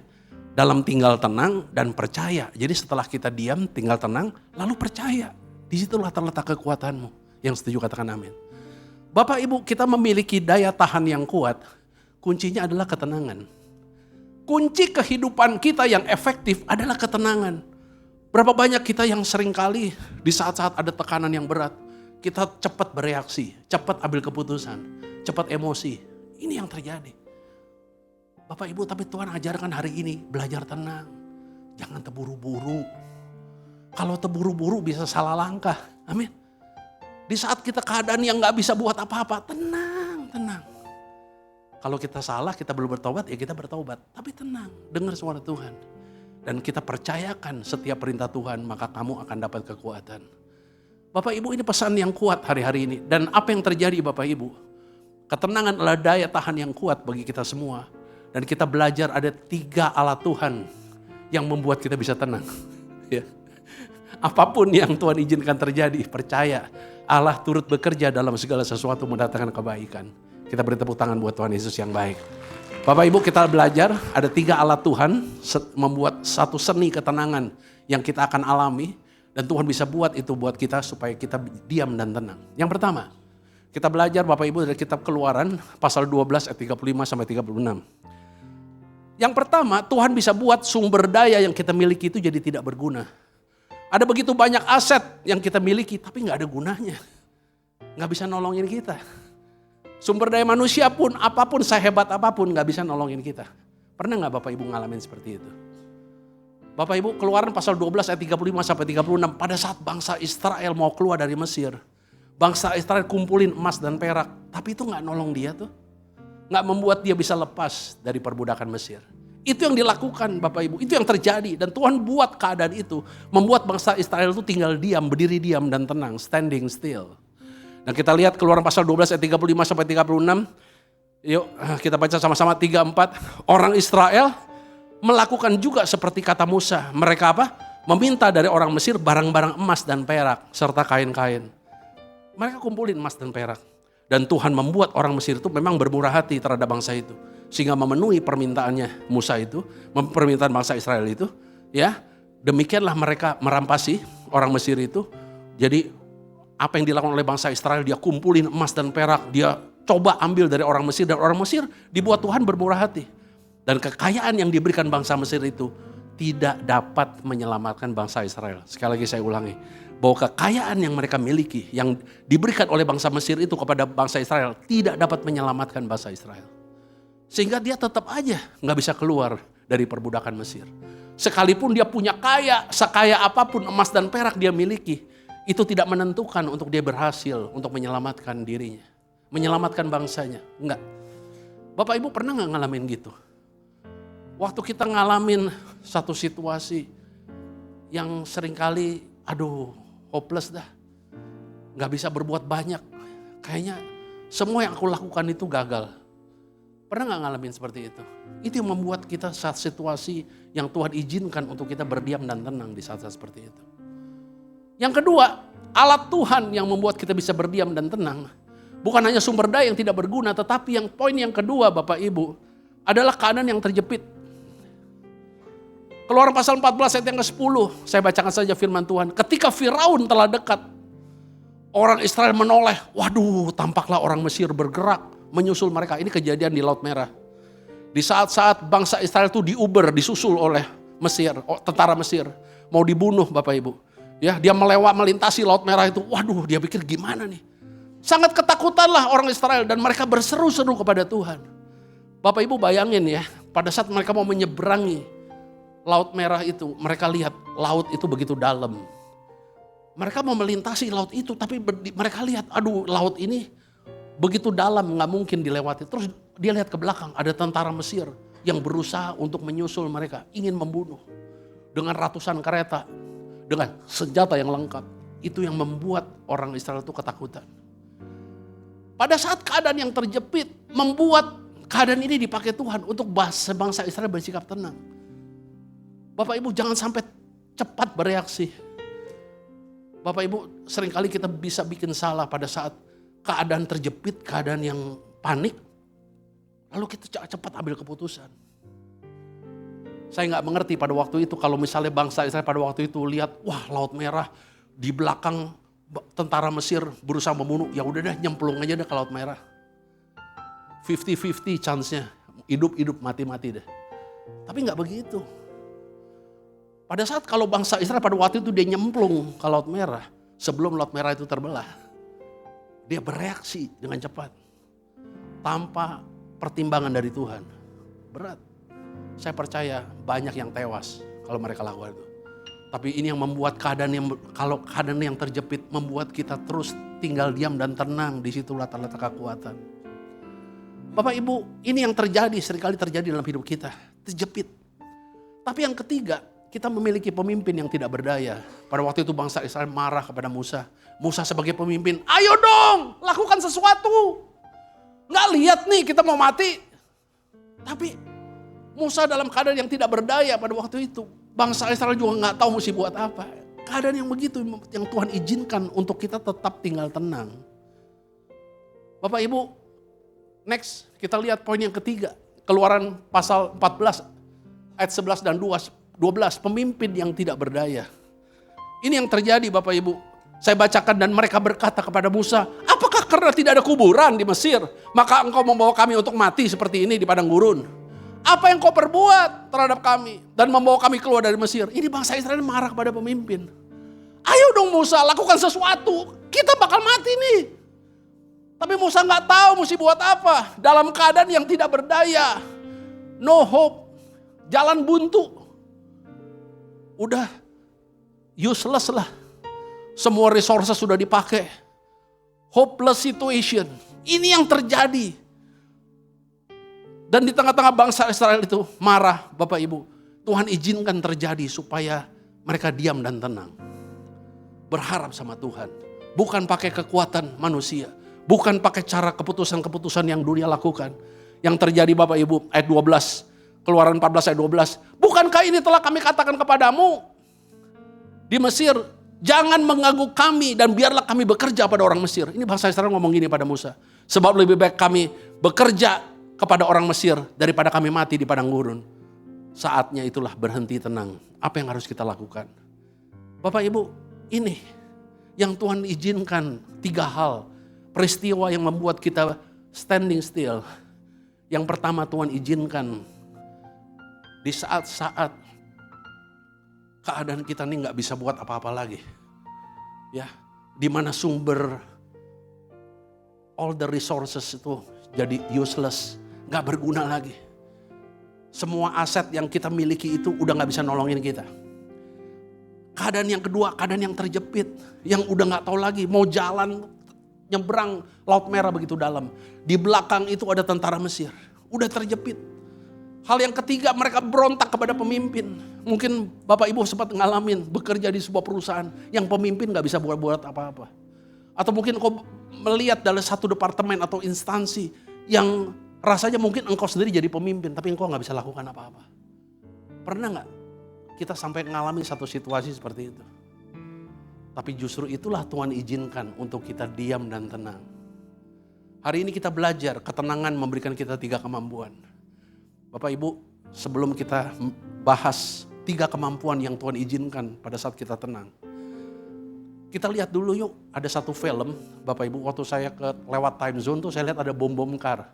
dalam tinggal tenang dan percaya. Jadi setelah kita diam, tinggal tenang, lalu percaya. Disitulah terletak kekuatanmu. Yang setuju katakan amin. Bapak Ibu, kita memiliki daya tahan yang kuat. Kuncinya adalah ketenangan. Kunci kehidupan kita yang efektif adalah ketenangan. Berapa banyak kita yang seringkali di saat-saat ada tekanan yang berat, kita cepat bereaksi, cepat ambil keputusan, cepat emosi. Ini yang terjadi. Bapak Ibu, tapi Tuhan ajarkan hari ini belajar tenang. Jangan terburu-buru. Kalau terburu-buru bisa salah langkah. Amin. Di saat kita keadaan yang gak bisa buat apa-apa, tenang. Kalau kita salah, kita belum bertobat, ya kita bertobat. Tapi tenang, dengar suara Tuhan. Dan kita percayakan setiap perintah Tuhan, maka kamu akan dapat kekuatan. Bapak Ibu, ini pesan yang kuat hari-hari ini. Dan apa yang terjadi Bapak Ibu? Ketenangan adalah daya tahan yang kuat bagi kita semua. Dan kita belajar ada 3 alat Tuhan yang membuat kita bisa tenang. Ya. Apapun yang Tuhan izinkan terjadi, percaya Allah turut bekerja dalam segala sesuatu mendatangkan kebaikan. Kita beri tepuk tangan buat Tuhan Yesus yang baik. Bapak Ibu, kita belajar ada 3 alat Tuhan membuat satu seni ketenangan yang kita akan alami. Dan Tuhan bisa buat itu buat kita supaya kita diam dan tenang. Yang pertama, kita belajar Bapak Ibu dari kitab Keluaran pasal 12 ayat 35 sampai 36. Yang pertama, Tuhan bisa buat sumber daya yang kita miliki itu jadi tidak berguna. Ada begitu banyak aset yang kita miliki tapi gak ada gunanya. Gak bisa nolongin kita. Sumber daya manusia pun, apapun, sehebat apapun gak bisa nolongin kita. Pernah gak Bapak Ibu ngalamin seperti itu? Bapak Ibu, Keluaran pasal 12 ayat 35 sampai 36. Pada saat bangsa Israel mau keluar dari Mesir. Bangsa Israel kumpulin emas dan perak. Tapi itu gak nolong dia tuh. Gak membuat dia bisa lepas dari perbudakan Mesir. Itu yang dilakukan Bapak Ibu, itu yang terjadi. Dan Tuhan buat keadaan itu, membuat bangsa Israel itu tinggal diam, berdiri diam dan tenang, standing still. Dan kita lihat Keluaran pasal 12 ayat 35 sampai 36. Yuk kita baca sama-sama 3-4. Orang Israel melakukan juga seperti kata Musa. Mereka apa? Meminta dari orang Mesir barang-barang emas dan perak serta kain-kain. Mereka kumpulin emas dan perak. Dan Tuhan membuat orang Mesir itu memang bermurah hati terhadap bangsa itu. Sehingga memenuhi permintaannya Musa itu, permintaan bangsa Israel itu. Ya, demikianlah mereka merampasi orang Mesir itu. Jadi apa yang dilakukan oleh bangsa Israel, dia kumpulin emas dan perak. Dia coba ambil dari orang Mesir. Dan orang Mesir dibuat Tuhan bermurah hati. Dan kekayaan yang diberikan bangsa Mesir itu tidak dapat menyelamatkan bangsa Israel. Sekali lagi saya ulangi. Bahwa kekayaan yang mereka miliki, yang diberikan oleh bangsa Mesir itu kepada bangsa Israel, tidak dapat menyelamatkan bangsa Israel. Sehingga dia tetap aja gak bisa keluar dari perbudakan Mesir. Sekalipun dia punya sekaya apapun emas dan perak dia miliki, itu tidak menentukan untuk dia berhasil untuk menyelamatkan dirinya. Menyelamatkan bangsanya, enggak. Bapak Ibu pernah gak ngalamin gitu? Waktu kita ngalamin satu situasi yang seringkali, hopeless dah. Gak bisa berbuat banyak. Kayaknya semua yang aku lakukan itu gagal. Pernah gak ngalamin seperti itu? Itu yang membuat kita saat situasi yang Tuhan izinkan untuk kita berdiam dan tenang di saat-saat seperti itu. Yang kedua, alat Tuhan yang membuat kita bisa berdiam dan tenang. Bukan hanya sumber daya yang tidak berguna, tetapi poin yang kedua Bapak Ibu adalah keadaan yang terjepit. Keluaran pasal 14 ayat yang ke-10, saya bacakan saja firman Tuhan. Ketika Firaun telah dekat, orang Israel menoleh. Waduh, tampaklah orang Mesir bergerak menyusul mereka. Ini kejadian di Laut Merah. Di saat-saat bangsa Israel itu disusul oleh Mesir, tentara Mesir. Mau dibunuh Bapak Ibu. Ya, dia melintasi Laut Merah itu. Waduh, dia pikir gimana nih. Sangat ketakutanlah orang Israel dan mereka berseru-seru kepada Tuhan. Bapak Ibu bayangin ya, pada saat mereka mau menyeberangi Laut Merah itu, mereka lihat laut itu begitu dalam. Mereka mau melintasi laut itu, tapi mereka lihat, laut ini begitu dalam, gak mungkin dilewati. Terus dia lihat ke belakang, ada tentara Mesir. yang berusaha untuk menyusul mereka, ingin membunuh. Dengan ratusan kereta, dengan senjata yang lengkap. Itu yang membuat orang Israel itu ketakutan. Pada saat keadaan yang terjepit, membuat keadaan ini dipakai Tuhan untuk bangsa Israel bersikap tenang. Bapak Ibu jangan sampai cepat bereaksi. Bapak Ibu seringkali kita bisa bikin salah pada saat keadaan terjepit, keadaan yang panik. Lalu kita cepat ambil keputusan. Saya nggak mengerti pada waktu itu kalau misalnya bangsa Israel pada waktu itu lihat, wah Laut Merah di belakang tentara Mesir berusaha membunuh, ya udah dah nyemplung aja deh ke Laut Merah. 50-50 chance-nya, hidup-hidup mati-mati deh. Tapi nggak begitu. Pada saat kalau bangsa Israel pada waktu itu dia nyemplung ke Laut Merah, sebelum Laut Merah itu terbelah, dia bereaksi dengan cepat. Tanpa pertimbangan dari Tuhan. Berat. Saya percaya banyak yang tewas kalau mereka lakukan itu. Tapi ini yang membuat kalau keadaan yang terjepit membuat kita terus tinggal diam dan tenang, di situ letak kekuatan. Bapak Ibu, ini yang terjadi, seringkali terjadi dalam hidup kita, terjepit. Tapi yang ketiga, kita memiliki pemimpin yang tidak berdaya. Pada waktu itu bangsa Israel marah kepada Musa. Musa sebagai pemimpin, ayo dong lakukan sesuatu. Nggak lihat nih kita mau mati. Tapi Musa dalam keadaan yang tidak berdaya pada waktu itu. Bangsa Israel juga nggak tahu mesti buat apa. Keadaan yang begitu yang Tuhan izinkan untuk kita tetap tinggal tenang. Bapak Ibu, next kita lihat poin yang ketiga. Keluaran pasal 14 ayat 11 dan 12. Pemimpin yang tidak berdaya. Ini yang terjadi Bapak Ibu. Saya bacakan dan mereka berkata kepada Musa, apakah karena tidak ada kuburan di Mesir, maka engkau membawa kami untuk mati seperti ini di padang gurun? Apa yang kau perbuat terhadap kami dan membawa kami keluar dari Mesir? Ini bangsa Israel marah kepada pemimpin. Ayo dong Musa lakukan sesuatu, kita bakal mati nih. Tapi Musa nggak tahu mesti buat apa. Dalam keadaan yang tidak berdaya, no hope, jalan buntu. Udah useless lah. Semua resources sudah dipakai. Hopeless situation. Ini yang terjadi. Dan di tengah-tengah bangsa Israel itu marah Bapak Ibu. Tuhan izinkan terjadi supaya mereka diam dan tenang. Berharap sama Tuhan. Bukan pakai kekuatan manusia. Bukan pakai cara keputusan-keputusan yang dunia lakukan. Yang terjadi Bapak Ibu ayat 12. Keluaran 14 ayat 12. Bukankah ini telah kami katakan kepadamu di Mesir, jangan mengganggu kami dan biarlah kami bekerja pada orang Mesir. Ini bangsa Israel ngomong gini pada Musa. Sebab lebih baik kami bekerja kepada orang Mesir daripada kami mati di padang gurun. Saatnya itulah berhenti tenang. Apa yang harus kita lakukan? Bapak Ibu, ini yang Tuhan izinkan 3 hal. Peristiwa yang membuat kita standing still. Yang pertama Tuhan izinkan di saat-saat keadaan kita ini gak bisa buat apa-apa lagi. Ya, di mana sumber all the resources itu jadi useless, gak berguna lagi. Semua aset yang kita miliki itu udah gak bisa nolongin kita. Keadaan yang kedua, keadaan yang terjepit, yang udah gak tahu lagi mau jalan nyebrang Laut Merah begitu dalam. Di belakang itu ada tentara Mesir, udah terjepit. Hal yang ketiga, mereka berontak kepada pemimpin. Mungkin Bapak Ibu sempat ngalamin bekerja di sebuah perusahaan yang pemimpin gak bisa buat apa-apa. Atau mungkin kau melihat dalam satu departemen atau instansi yang rasanya mungkin engkau sendiri jadi pemimpin, tapi engkau gak bisa lakukan apa-apa. Pernah gak kita sampai ngalamin satu situasi seperti itu? Tapi justru itulah Tuhan izinkan untuk kita diam dan tenang. Hari ini kita belajar ketenangan memberikan kita 3 kemampuan. Bapak Ibu, sebelum kita bahas 3 kemampuan yang Tuhan izinkan pada saat kita tenang. Kita lihat dulu yuk, ada satu film, Bapak Ibu, waktu saya lewat time zone tuh saya lihat ada bom-bom car.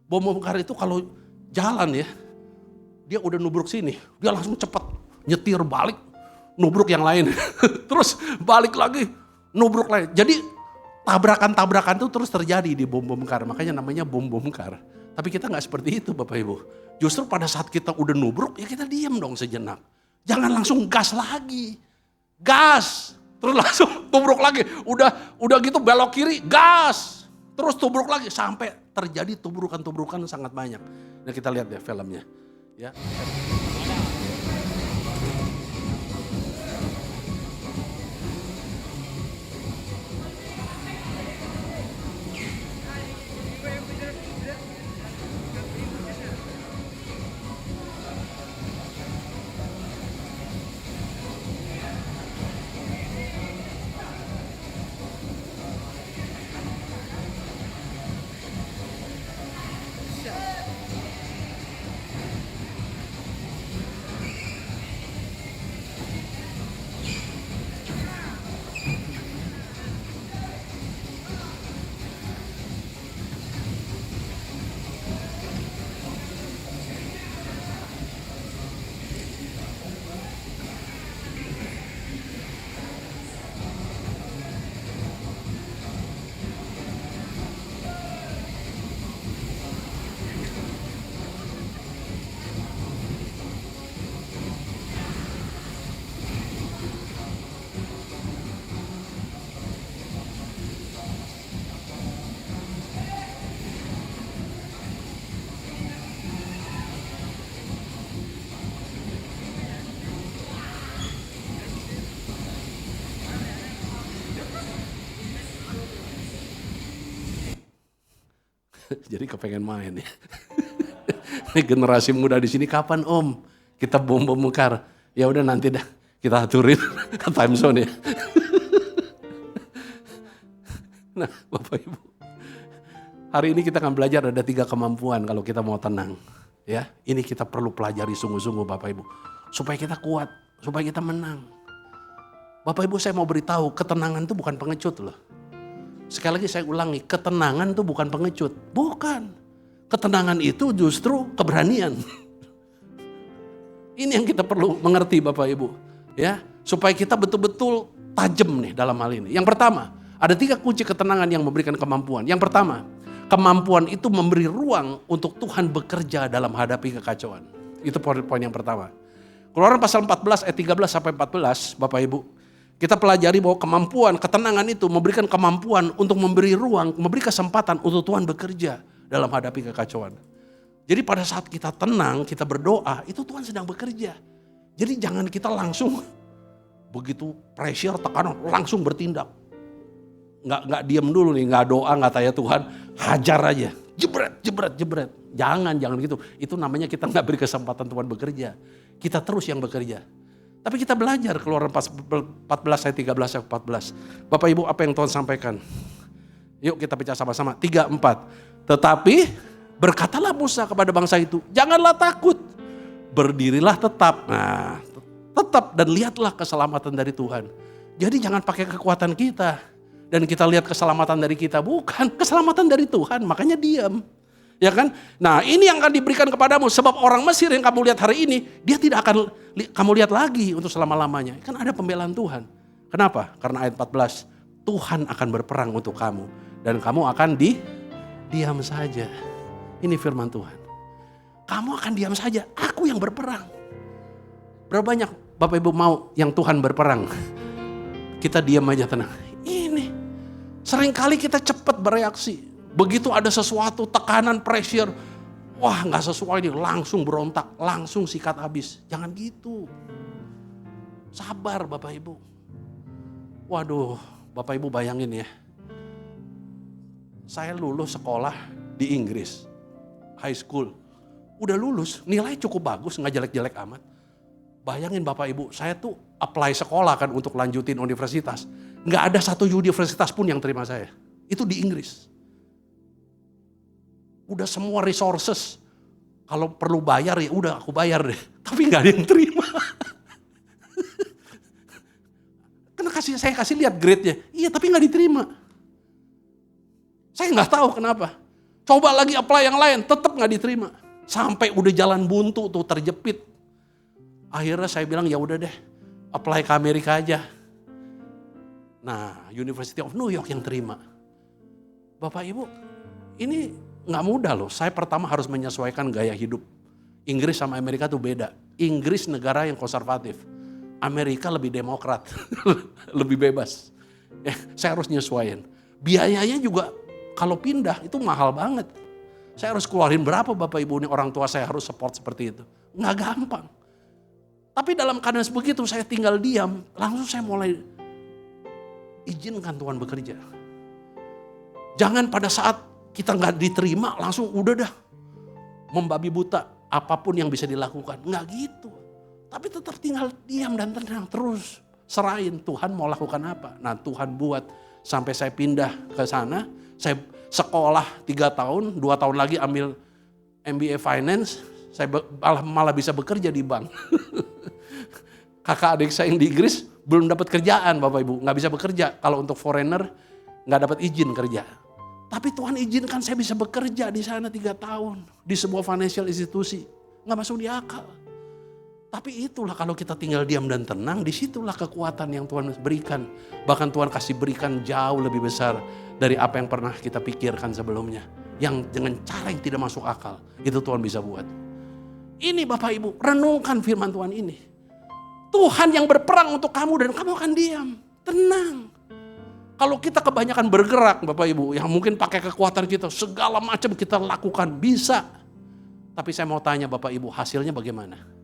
Bom-bom car itu kalau jalan ya, dia udah nubruk sini, dia langsung cepat nyetir balik, nubruk yang lain. Terus balik lagi, nubruk lagi. Jadi tabrakan-tabrakan itu terus terjadi di bom-bom car, makanya namanya bom-bom car. Tapi kita gak seperti itu Bapak Ibu. Justru pada saat kita udah nubruk, ya kita diam dong sejenak. Jangan langsung gas lagi. Gas. Terus langsung tubruk lagi. Udah gitu belok kiri, gas. Terus tubruk lagi sampai terjadi tubrukan-tubrukan sangat banyak. Nah kita lihat ya filmnya. Ya. Jadi kepengen main ya. Ini generasi muda di sini kapan Om kita bom mekar? Ya udah nanti dah kita aturin ke time zone ya. Nah Bapak Ibu, hari ini kita akan belajar ada 3 kemampuan kalau kita mau tenang. Ya, ini kita perlu pelajari sungguh-sungguh Bapak Ibu, supaya kita kuat, supaya kita menang. Bapak Ibu saya mau beritahu, ketenangan itu bukan pengecut loh. Sekali lagi saya ulangi, ketenangan itu bukan pengecut. Bukan. Ketenangan itu justru keberanian. Ini yang kita perlu mengerti Bapak Ibu. Ya, supaya kita betul-betul tajam nih dalam hal ini. Yang pertama, ada 3 kunci ketenangan yang memberikan kemampuan. Yang pertama, kemampuan itu memberi ruang untuk Tuhan bekerja dalam hadapi kekacauan. Itu poin yang pertama. Keluaran pasal 14 ayat 13 sampai 14, Bapak Ibu. Kita pelajari bahwa kemampuan, ketenangan itu memberikan kemampuan untuk memberi ruang, memberi kesempatan untuk Tuhan bekerja dalam hadapi kekacauan. Jadi pada saat kita tenang, kita berdoa, itu Tuhan sedang bekerja. Jadi jangan kita langsung begitu pressure, tekanan, langsung bertindak. Nggak diem dulu nih, nggak doa, nggak tanya Tuhan, hajar aja. Jebret. Jangan gitu. Itu namanya kita nggak beri kesempatan Tuhan bekerja. Kita terus yang bekerja. Tapi kita belajar Keluaran 14 ayat 13 ayat 14. Bapak Ibu apa yang Tuhan sampaikan? Yuk kita baca sama-sama. 3, 4. Tetapi berkatalah Musa kepada bangsa itu, janganlah takut. Berdirilah tetap. Nah, tetap dan lihatlah keselamatan dari Tuhan. Jadi jangan pakai kekuatan kita. Dan kita lihat keselamatan dari kita. Bukan, keselamatan dari Tuhan. Makanya diam. Ya kan? Nah ini yang akan diberikan kepadamu. Sebab orang Mesir yang kamu lihat hari ini, dia tidak akan kamu lihat lagi untuk selama-lamanya. Kan ada pembelaan Tuhan. Kenapa? Karena ayat 14, Tuhan akan berperang untuk kamu. Dan kamu akan diam saja. Ini firman Tuhan. Kamu akan diam saja, aku yang berperang. Berapa banyak Bapak Ibu mau yang Tuhan berperang? Kita diam aja tenang. Ini, seringkali kita cepat bereaksi. Begitu ada sesuatu, tekanan, pressure, wah gak sesuai nih, langsung berontak, langsung sikat habis. Jangan gitu. Sabar Bapak Ibu. Waduh, Bapak Ibu bayangin ya. Saya lulus sekolah di Inggris, high school. Udah lulus, nilai cukup bagus, gak jelek-jelek amat. Bayangin Bapak Ibu, saya tuh apply sekolah kan untuk lanjutin universitas. Gak ada satu universitas pun yang terima saya. Itu di Inggris. Udah semua resources, kalau perlu bayar ya udah aku bayar deh. Tapi gak ada yang terima. Karena saya kasih lihat grade-nya, iya tapi gak diterima. Saya gak tahu kenapa. Coba lagi apply yang lain, tetap gak diterima. Sampai udah jalan buntu tuh terjepit. Akhirnya saya bilang ya udah deh, apply ke Amerika aja. Nah, University of New York yang terima. Bapak Ibu, ini nggak mudah loh. Saya pertama harus menyesuaikan gaya hidup. Inggris sama Amerika tuh beda. Inggris negara yang konservatif. Amerika lebih demokrat, lebih bebas. Saya harus nyesuaiin. Biayanya juga kalau pindah itu mahal banget. Saya harus keluarin berapa Bapak Ibu ini orang tua saya harus support seperti itu. Nggak gampang. Tapi dalam keadaan begitu saya tinggal diam, langsung saya mulai izinkan Tuhan bekerja. Jangan pada saat kita nggak diterima langsung udah dah membabi buta apapun yang bisa dilakukan. Nggak gitu. Tapi tetap tinggal diam dan tenang terus. Serahin Tuhan mau lakukan apa. Nah Tuhan buat sampai saya pindah ke sana. Saya sekolah 3 tahun, 2 tahun lagi ambil MBA Finance. Saya malah bisa bekerja di bank. Kakak adik saya yang di Inggris belum dapat kerjaan Bapak Ibu. Nggak bisa bekerja. Kalau untuk foreigner nggak dapat izin kerja. Tapi Tuhan izinkan saya bisa bekerja di sana 3 tahun. Di sebuah financial institusi. Nggak masuk di akal. Tapi itulah kalau kita tinggal diam dan tenang, disitulah kekuatan yang Tuhan berikan. Bahkan Tuhan kasih berikan jauh lebih besar dari apa yang pernah kita pikirkan sebelumnya. Yang dengan cara yang tidak masuk akal, itu Tuhan bisa buat. Ini Bapak Ibu, renungkan firman Tuhan ini. Tuhan yang berperang untuk kamu dan kamu akan diam. Tenang. Kalau kita kebanyakan bergerak Bapak Ibu, yang mungkin pakai kekuatan kita, segala macam kita lakukan, bisa. Tapi saya mau tanya Bapak Ibu, hasilnya bagaimana?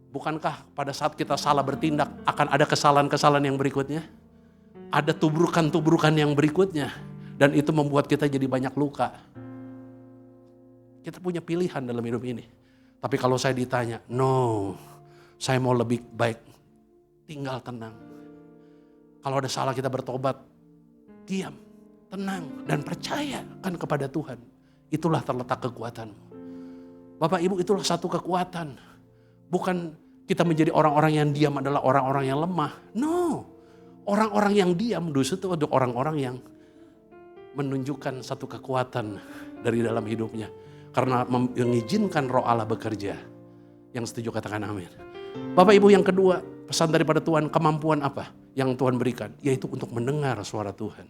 Bukankah pada saat kita salah bertindak akan ada kesalahan-kesalahan yang berikutnya? Ada tubrukan-tubrukan yang berikutnya. Dan itu membuat kita jadi banyak luka. Kita punya pilihan dalam hidup ini. Tapi kalau saya ditanya, no, saya mau lebih baik tinggal tenang. Kalau ada salah kita bertobat, diam, tenang, dan percayakan kepada Tuhan. Itulah terletak kekuatanmu. Bapak Ibu, itulah satu kekuatan. Bukan kita menjadi orang-orang yang diam adalah orang-orang yang lemah. No, orang-orang yang diam justru itu untuk orang-orang yang menunjukkan satu kekuatan dari dalam hidupnya. Karena mengizinkan roh Allah bekerja. Yang setuju katakan amin. Bapak Ibu yang kedua, pesan daripada Tuhan, kemampuan apa yang Tuhan berikan? Yaitu untuk mendengar suara Tuhan.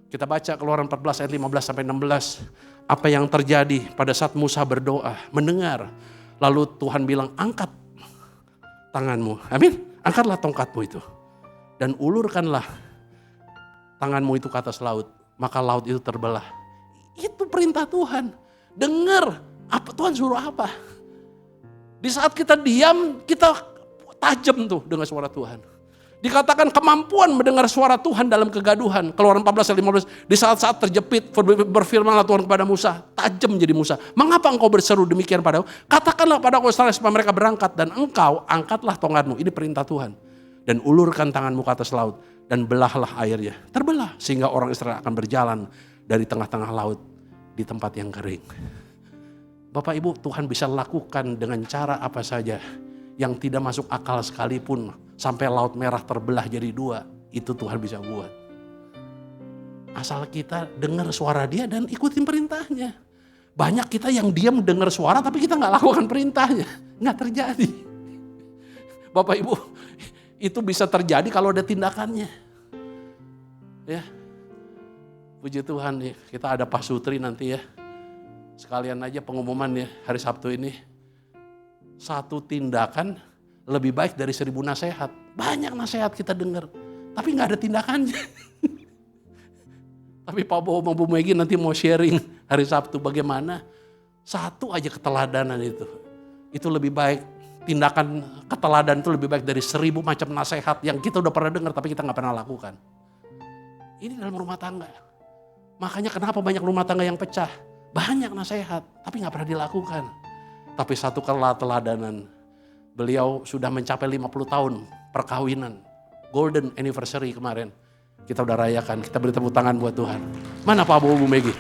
Kita baca Keluaran 14 ayat 15 sampai 16. Apa yang terjadi pada saat Musa berdoa, mendengar. Lalu Tuhan bilang, angkat tanganmu. Amin. Angkatlah tongkatmu itu. Dan ulurkanlah tanganmu itu ke atas laut. Maka laut itu terbelah. Itu perintah Tuhan. Dengar apa Tuhan suruh apa. Di saat kita diam, kita tajam tuh dengan suara Tuhan. Dikatakan kemampuan mendengar suara Tuhan dalam kegaduhan. Keluaran 14 ayat 15. Di saat-saat terjepit berfirmanlah Tuhan kepada Musa. Tajam jadi Musa. Mengapa engkau berseru demikian padaku? Katakanlah pada Israel supaya mereka berangkat. Dan engkau angkatlah tongkatmu. Ini perintah Tuhan. Dan ulurkan tanganmu ke atas laut. Dan belahlah airnya. Terbelah. Sehingga orang Israel akan berjalan dari tengah-tengah laut. Di tempat yang kering. Bapak Ibu, Tuhan bisa lakukan dengan cara apa saja. Yang tidak masuk akal sekalipun. Sampai laut merah terbelah jadi 2. Itu Tuhan bisa buat. Asal kita dengar suara dia dan ikutin perintahnya. Banyak kita yang diam dengar suara tapi kita gak lakukan perintahnya. Gak terjadi. Bapak Ibu, itu bisa terjadi kalau ada tindakannya. Ya, puji Tuhan nih, kita ada Pak Sutri nanti ya. Sekalian aja pengumuman ya hari Sabtu ini. Satu tindakan lebih baik dari 1000 nasihat. Banyak nasihat kita dengar, tapi gak ada tindakannya. Tapi Pak Bowo sama Bu Megi nanti mau sharing hari Sabtu bagaimana. Satu aja keteladanan itu. Itu lebih baik, tindakan keteladan itu lebih baik dari 1000 macam nasihat yang kita udah pernah dengar tapi kita gak pernah lakukan. Ini dalam rumah tangga. Makanya kenapa banyak rumah tangga yang pecah. Banyak nasihat, tapi gak pernah dilakukan. Tapi satu keteladanan. Beliau sudah mencapai 50 tahun perkawinan. Golden anniversary kemarin. Kita udah rayakan, kita beri tepuk tangan buat Tuhan. Mana Pak Bu Megi?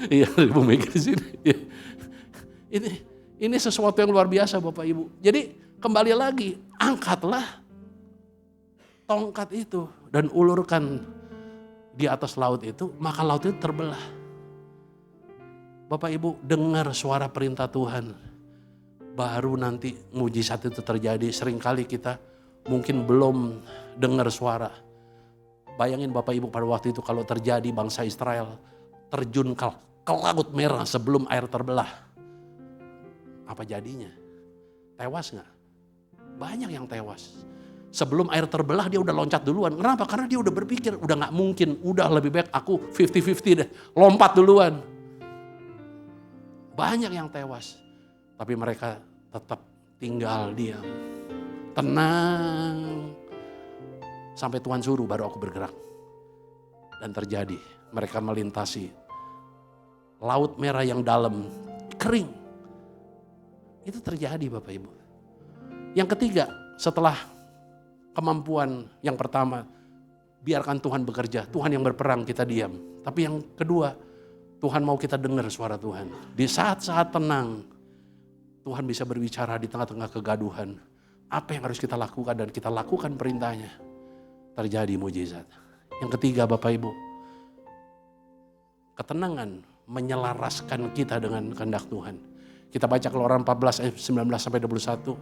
Iya, Bu Megi di sini. Ini sesuatu yang luar biasa Bapak Ibu. Jadi kembali lagi, angkatlah tongkat itu dan ulurkan di atas laut itu, maka laut itu terbelah. Bapak Ibu dengar suara perintah Tuhan, baru nanti mujizat itu terjadi. Seringkali kita mungkin belum dengar suara. Bayangin Bapak Ibu pada waktu itu kalau terjadi bangsa Israel terjun ke Laut Merah sebelum air terbelah. Apa jadinya? Tewas gak? Banyak yang tewas. Sebelum air terbelah dia udah loncat duluan. Kenapa? Karena dia udah berpikir, udah gak mungkin, udah lebih baik aku 50-50 deh, lompat duluan. Banyak yang tewas, tapi mereka tetap tinggal diam. Tenang. Sampai Tuhan suruh baru aku bergerak. Dan terjadi, mereka melintasi Laut Merah yang dalam, kering. Itu terjadi Bapak Ibu. Yang ketiga, setelah kemampuan yang pertama, biarkan Tuhan bekerja, Tuhan yang berperang, kita diam. Tapi yang kedua, Tuhan mau kita dengar suara Tuhan. Di saat-saat tenang, Tuhan bisa berbicara di tengah-tengah kegaduhan. Apa yang harus kita lakukan dan kita lakukan perintahnya. Terjadi mujizat. Yang ketiga Bapak Ibu, ketenangan menyelaraskan kita dengan kehendak Tuhan. Kita baca Keluaran 14 ayat 19 sampai 21.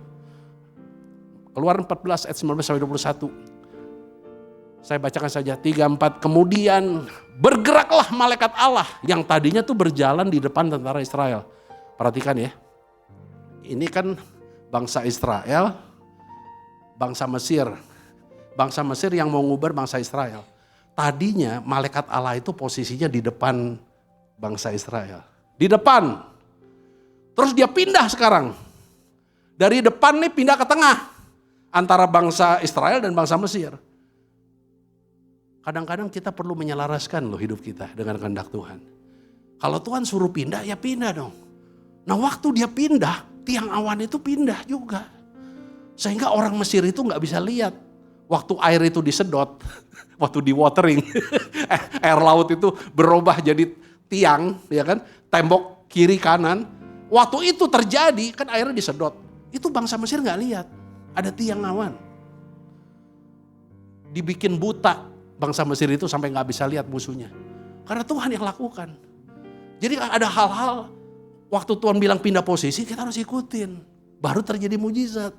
Keluaran 14 ayat 19 sampai 21. Saya bacakan saja 3-4. Kemudian bergeraklah malaikat Allah yang tadinya tuh berjalan di depan tentara Israel. Perhatikan ya. Ini kan bangsa Israel, bangsa Mesir. Bangsa Mesir yang mau ngubar bangsa Israel. Tadinya malaikat Allah itu posisinya di depan bangsa Israel. Di depan. Terus dia pindah sekarang. Dari depan nih pindah ke tengah. Antara bangsa Israel dan bangsa Mesir. Kadang-kadang kita perlu menyelaraskan loh hidup kita dengan kehendak Tuhan. Kalau Tuhan suruh pindah, ya pindah dong. Nah waktu dia pindah, tiang awan itu pindah juga. Sehingga orang Mesir itu gak bisa lihat. Waktu air itu disedot, waktu di watering, air laut itu berubah jadi tiang, ya kan? Tembok kiri kanan. Waktu itu terjadi, kan airnya disedot. Itu bangsa Mesir gak lihat. Ada tiang awan. Dibikin buta bangsa Mesir itu sampai gak bisa lihat musuhnya. Karena Tuhan yang lakukan. Jadi ada hal-hal waktu Tuhan bilang pindah posisi kita harus ikutin. Baru terjadi mujizat.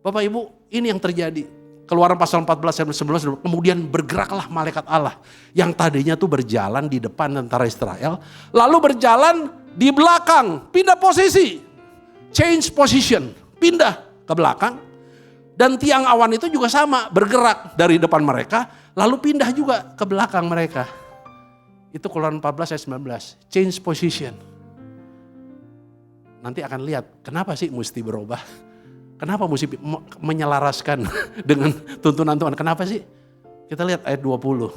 Bapak Ibu ini yang terjadi. Keluaran pasal 14 ayat 19. Kemudian bergeraklah malaikat Allah. Yang tadinya tuh berjalan di depan tentara Israel. Lalu berjalan di belakang. Pindah posisi. Change position. Pindah ke belakang, dan tiang awan itu juga sama, bergerak dari depan mereka, lalu pindah juga ke belakang mereka. Itu Keluaran 14 ayat 19, change position. Nanti akan lihat, kenapa sih mesti berubah? Kenapa mesti menyelaraskan dengan tuntunan Tuhan? Kenapa sih? Kita lihat ayat 20.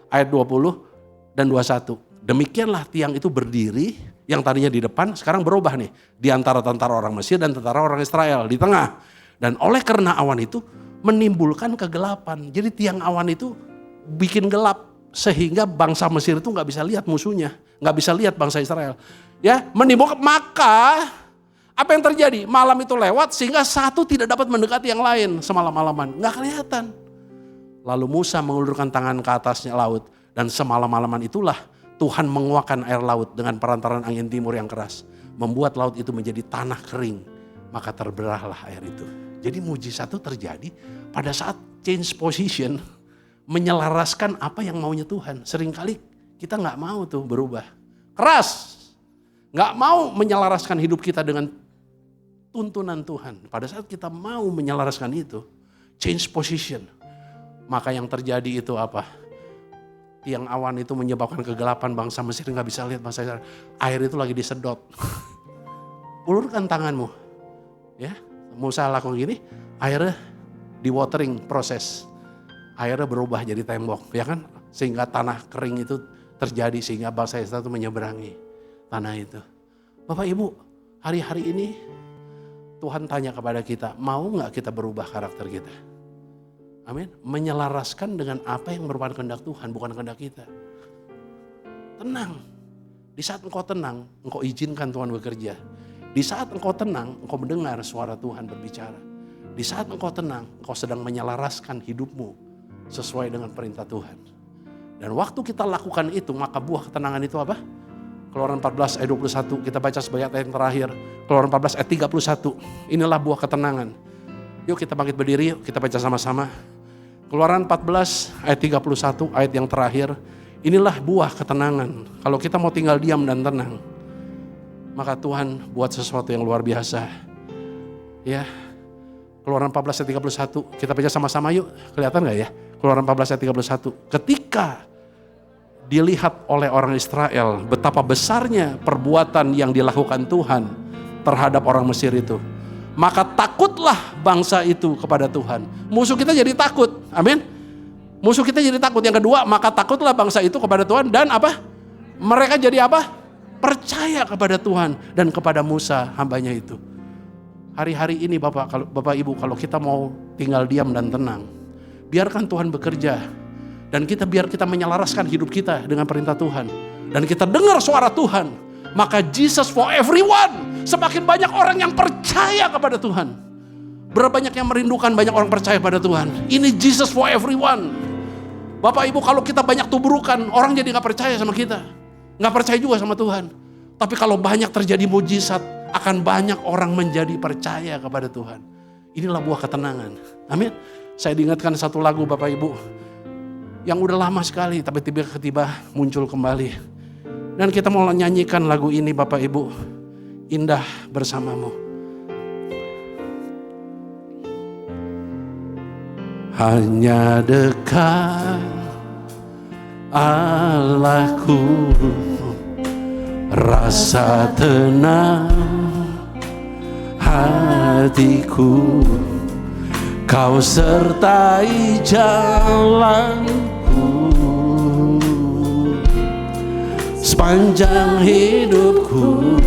Ayat 20 dan 21. Demikianlah tiang itu berdiri, yang tadinya di depan sekarang berubah nih. Di antara tentara orang Mesir dan tentara orang Israel di tengah. Dan oleh karena awan itu menimbulkan kegelapan. Jadi tiang awan itu bikin gelap. Sehingga bangsa Mesir itu gak bisa lihat musuhnya. Gak bisa lihat bangsa Israel. Ya, menimbulkan, maka apa yang terjadi? Malam itu lewat sehingga satu tidak dapat mendekati yang lain semalam-malaman. Gak kelihatan. Lalu Musa mengulurkan tangan ke atasnya laut. Dan semalam-malaman itulah Tuhan menguakkan air laut dengan perantaran angin timur yang keras. Membuat laut itu menjadi tanah kering. Maka terberahlah air itu. Jadi mujizat itu terjadi pada saat change position. Menyelaraskan apa yang maunya Tuhan. Seringkali kita gak mau tuh berubah. Keras. Gak mau menyelaraskan hidup kita dengan tuntunan Tuhan. Pada saat kita mau menyelaraskan itu. Change position. Maka yang terjadi itu apa? Tiang awan itu menyebabkan kegelapan, bangsa Mesir gak bisa lihat bangsa Israel. Air itu lagi disedot. Ulurkan tanganmu. Ya, Musa lakukan gini, airnya di watering proses. Airnya berubah jadi tembok, ya kan? Sehingga tanah kering itu terjadi, sehingga bangsa Israel itu menyeberangi tanah itu. Bapak Ibu, hari-hari ini Tuhan tanya kepada kita, mau gak kita berubah karakter kita? Amin. Menyelaraskan dengan apa yang merupakan kehendak Tuhan, bukan kehendak kita. Tenang. Di saat engkau tenang, engkau izinkan Tuhan bekerja. Di saat engkau tenang, engkau mendengar suara Tuhan berbicara. Di saat engkau tenang, engkau sedang menyelaraskan hidupmu sesuai dengan perintah Tuhan. Dan waktu kita lakukan itu, maka buah ketenangan itu apa? Keluaran 14 ayat 21, kita baca sebagai ayat yang terakhir. Keluaran 14 ayat 31, inilah buah ketenangan. Yuk kita bangkit berdiri, yuk kita baca sama-sama. Keluaran 14 ayat 31, ayat yang terakhir. Inilah buah ketenangan. Kalau kita mau tinggal diam dan tenang, maka Tuhan buat sesuatu yang luar biasa. Ya, Keluaran 14 ayat 31. Kita baca sama-sama yuk. Kelihatan gak ya? Keluaran 14 ayat 31. Ketika dilihat oleh orang Israel betapa besarnya perbuatan yang dilakukan Tuhan terhadap orang Mesir itu, maka takutlah bangsa itu kepada Tuhan. Musuh kita jadi takut. Amin. Musuh kita jadi takut. Yang kedua, maka takutlah bangsa itu kepada Tuhan dan apa? Mereka jadi apa? Percaya kepada Tuhan dan kepada Musa hambanya itu. Hari-hari ini Bapak Ibu, kalau kita mau tinggal diam dan tenang, biarkan Tuhan bekerja. Dan biar kita menyelaraskan hidup kita dengan perintah Tuhan. Dan kita dengar suara Tuhan. Maka Jesus for everyone. Semakin banyak orang yang percaya kepada Tuhan. Berapa banyak yang merindukan banyak orang percaya pada Tuhan. Ini Jesus for everyone. Bapak Ibu, kalau kita banyak tuburukan, orang jadi gak percaya sama kita. Gak percaya juga sama Tuhan. Tapi kalau banyak terjadi mujizat, akan banyak orang menjadi percaya kepada Tuhan. Inilah buah ketenangan. Amin. Saya diingatkan satu lagu Bapak Ibu. Yang udah lama sekali, tapi tiba-tiba muncul kembali. Dan kita mau nyanyikan lagu ini Bapak Ibu. Indah bersamamu. Hanya dekat Allahku, rasa tenang hatiku, Kau sertai jalanku sepanjang hidupku.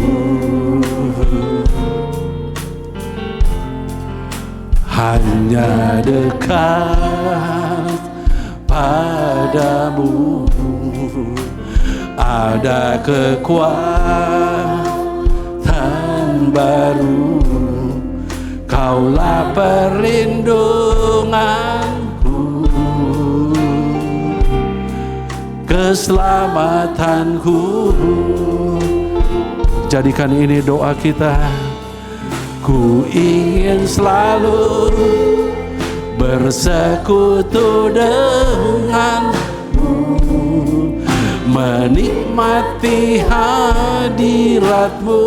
Hanya dekat padamu ada kekuatan baru. Kaulah perlindunganku, keselamatanku. Jadikan ini doa kita. Ku ingin selalu bersekutu denganmu, menikmati hadiratmu.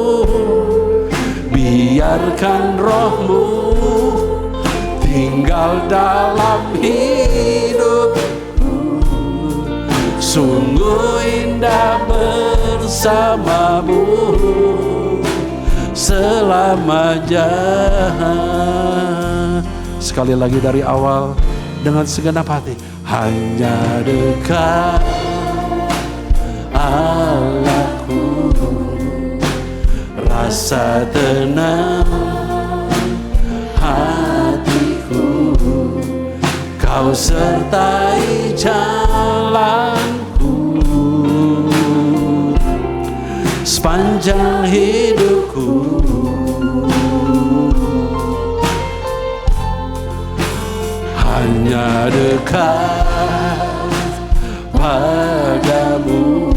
Biarkan rohmu tinggal dalam hidupku. Sungguh indah bersamamu selamanya. Sekali lagi dari awal dengan segenap hati. Hanya dekat Allahku, rasa tenang hatiku, Kau sertai jalanku sepanjang hidupku. Hanya dekat padamu